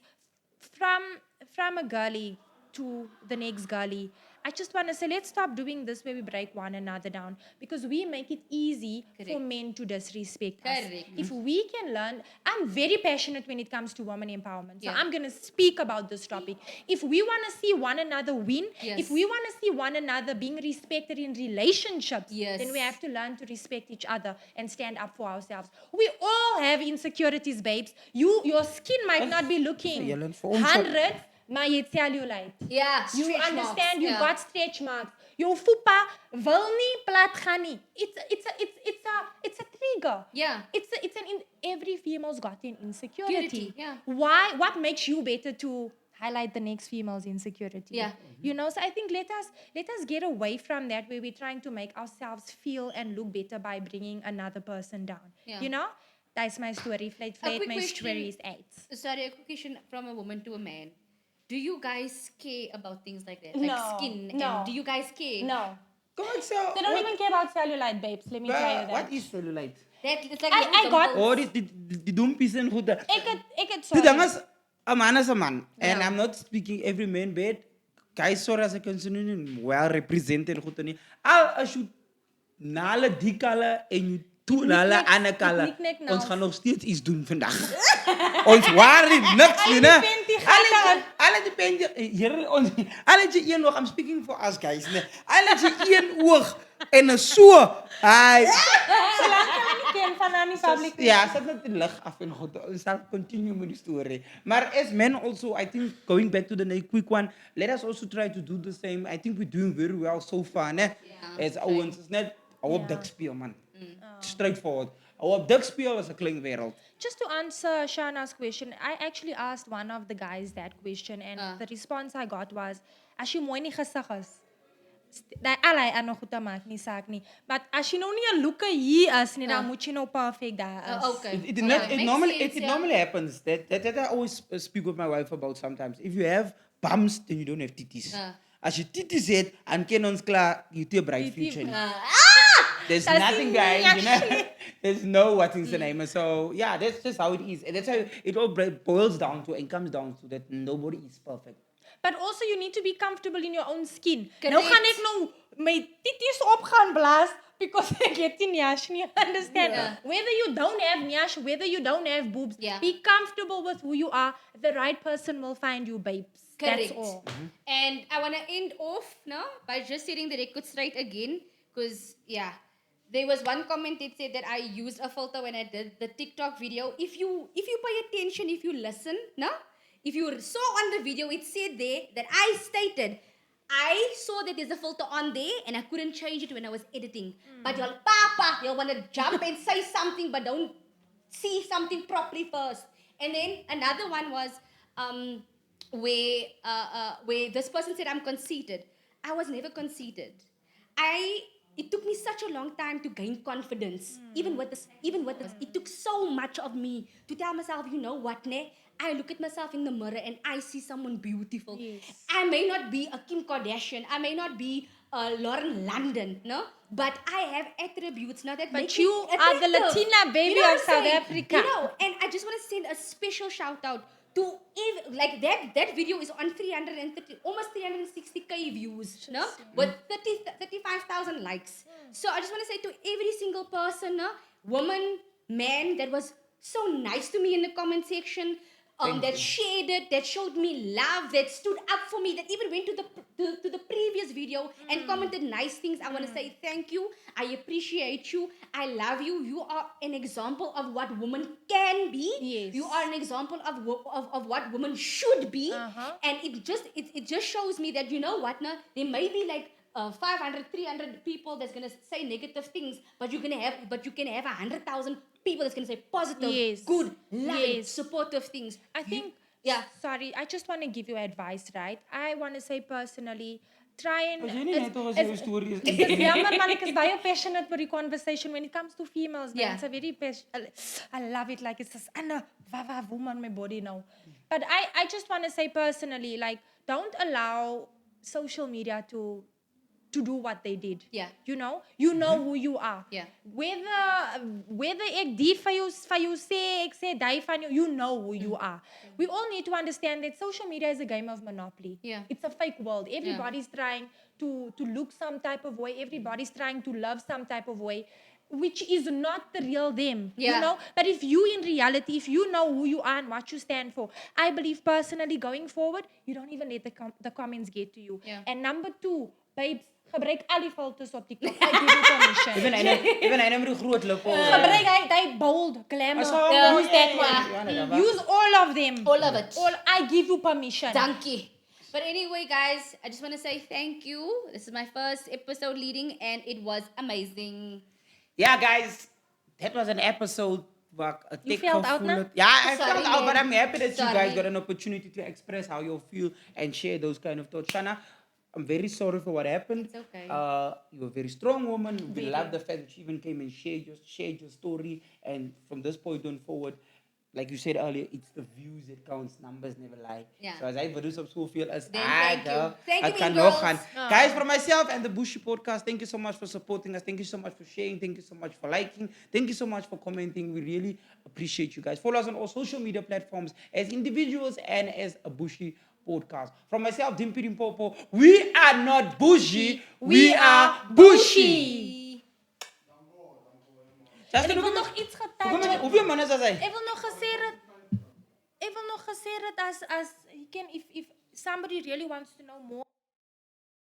C: from a girly to the next girly, I just want to say, let's stop doing this where we break one another down, because we make it easy for
A: Correct.
C: men to disrespect us.
A: Correct.
C: If we can learn, I'm very passionate when it comes to women empowerment. So
A: Yeah.
C: I'm going to speak about this topic. If we want to see one another win,
A: Yes.
C: if we want to see one another being respected in relationships,
A: Yes.
C: then we have to learn to respect each other and stand up for ourselves. We all have insecurities, babes. Your skin might not be looking
B: Jy learn vir ons.
C: 100, maar jy het cellulite.
A: Yeah,
C: You
A: stretch
C: understand,
A: marks.
C: you
A: Yeah.
C: got stretch marks. Your fupa wil nie plat gaan nie. It's a trigger.
A: Yeah.
C: Every female's got an insecurity.
A: Security, yeah.
C: Why? What makes you better to highlight the next female's insecurity?
A: Yeah.
C: You know, so I think let us get away from that, where we're trying to make ourselves feel and look better by bringing another person down.
A: Yeah.
C: You know? That's my story. Flat,
A: quick
C: my
A: question.
C: story is 8.
A: Sorry, a quick question from a woman to a man. Do you guys care about things like that?
C: No,
A: Like skin?
C: no.
A: And do you guys care?
C: No. They don't even care about cellulite, babes. Let me tell you that.
B: What is cellulite?
A: It's like
C: I got-
B: Or is die dumpies en goed?
C: Ek het
B: Die
C: sorry.
B: ding is, a man is a man. And
C: Ja.
B: I'm not speaking every man bad. Guys, sorry as ek kan sê nie well represented en goed nie. Al as jy nale die kale en jy toe nale ander kale.
C: knik nou.
B: Ons gaan nog steeds iets doen vandag. Ons worry niks, you know. Alle die pen hier ons alle jy een oog. I'm speaking for us guys, nee. Alle jy een oog en 'n so. Ai.
C: Solank hulle nie ken van aan die public.
B: Ja, sit net die lig af en goed. Ons sal continue met die storie. Maar as men also, I think, going back to the quick one, let us also try to do the same. I think we're doing very well so far, né? As ouens, is net hou op dik speel, man. Straightforward. Hou op dik speel is 'n klein wêreld.
C: Just to answer Shana's question, I actually asked one of the guys that question, and the response I got was, as jy mooi nie gesig is, dat allei aan nog goed te maak nie saak nie. But as jy nou nie 'n looke hier is nie, dan moet jy nou perfect daar is.
A: Okay.
B: It normally happens that I always speak with my wife about sometimes. If you have bums, then you don't have titties. As you titties het, dan ken ons klaar, jy het 'n bright future nie. There's nothing, guys, you know. There's no what is the name. So yeah, that's just how it is. And that's how it all boils down to and comes down to that nobody is perfect.
C: But also you need to be comfortable in your own skin.
A: Correct.
C: Nou gaan ek nou my titties op gaan blaas because ek het nie nyash nie. Understand?
A: Yeah.
C: Whether you don't have nyash, whether you don't have boobs, be comfortable with who you are. The right person will find you, babes.
A: Correct.
C: That's all.
A: And I want to end off now by just setting the record straight again. Because, yeah, there was one comment that said that I used a filter when I did the TikTok video. If you pay attention, if you listen, no? If you saw on the video, it said there that I stated, I saw that there's a filter on there and I couldn't change it when I was editing. But y'all want to jump and say something but don't see something properly first. And then another one was where this person said I'm conceited. I was never conceited. It took me such a long time to gain confidence. Even with this, it took so much of me to tell myself, you know what, ne? I look at myself in the mirror and I see someone beautiful.
C: Yes.
A: I may not be a Kim Kardashian. I may not be a Lauren London, no? But I have attributes now that
C: But
A: make
C: you
A: me
C: are the
A: attractive.
C: Latina baby
A: You know
C: of
A: what I'm
C: South
A: saying?
C: Africa.
A: You know, and I just want to send a special shout out to like that video is on 330, almost 360k views, no? With 35,000 likes. So I just want to say to every single person, no? Woman, man, that was so nice to me in the comment section, that shared it, that showed me love, that stood up for me, that even went to the previous video and commented nice things. I want to say thank you. I appreciate you. I love you. You are an example of what women can be.
C: Yes.
A: You are an example of what women should be. And it just shows me that, you know what, now there may be like 500, 300 people that's gonna say negative things, but you can have 100,000 people that's gonna say positive, good, loving, supportive things.
C: I think, sorry, I just want to give you advice, right? I want to say personally, try and...
B: Was jy nie net oor jou storie is?
C: Dit is jammer, man, ek is baie passionate with the conversation when it comes to females.
A: Yeah.
C: It's a very I love it, like it's just, Vava woman, my body now. But I just want to say personally, like, don't allow social media to do what they did.
A: Yeah.
C: You know who you are.
A: Yeah.
C: Whether ek die vir jou sê, ek sê die van jou, you know who you are. We all need to understand that social media is a game of monopoly.
A: Yeah.
C: It's a fake world. Everybody's trying to look some type of way. Everybody's trying to love some type of way, which is not the real them.
A: Yeah.
C: You know? But if you in reality, if you know who you are and what you stand for, I believe personally going forward, you don't even let the comments get to you.
A: Yeah.
C: And number 2, babes, gebruik al die filters op TikTok. I give you permission.
B: Even hy met die groot lippe.
C: Gebruik hy bold, glamour.
B: Yeah.
C: Use that
B: Yeah.
C: one. Use all of them.
A: All of it.
C: I give you permission.
A: Dankie. But anyway, guys, I just want to say thank you. This is my first episode leading, and it was amazing.
B: Yeah, guys, that was an episode.
C: You felt out now?
B: Yeah, I
A: Sorry,
B: felt out, but
A: man.
B: I'm happy that you guys
A: Sorry.
B: got an opportunity to express how you feel and share those kind of thoughts. Shana, I'm very sorry for what happened.
A: It's okay.
B: You're a very strong woman. We
C: Very.
B: love the fact that you even came and shared your story. And from this point on forward, like you said earlier, it's the views that counts. Numbers never lie.
A: Yeah.
B: So as I video's op zoveel is,
A: Then thank you.
B: girl,
A: Thank you,
B: het kan
A: mean
B: nog
A: girls.
B: gaan. Guys, from myself and the Bushi Podcast, thank you so much for supporting us. Thank you so much for sharing. Thank you so much for liking. Thank you so much for commenting. We really appreciate you guys. Follow us on all social media platforms as individuals and as a Bushi Podcast. From myself, Dimpie Dimpopo, we are not Bushi, we are Bushi.
C: En ik wil nog iets getouchen.
B: Hoeveel mannen zijn zij?
C: Ik wil nog gezegd dat als you can, if somebody really wants to know more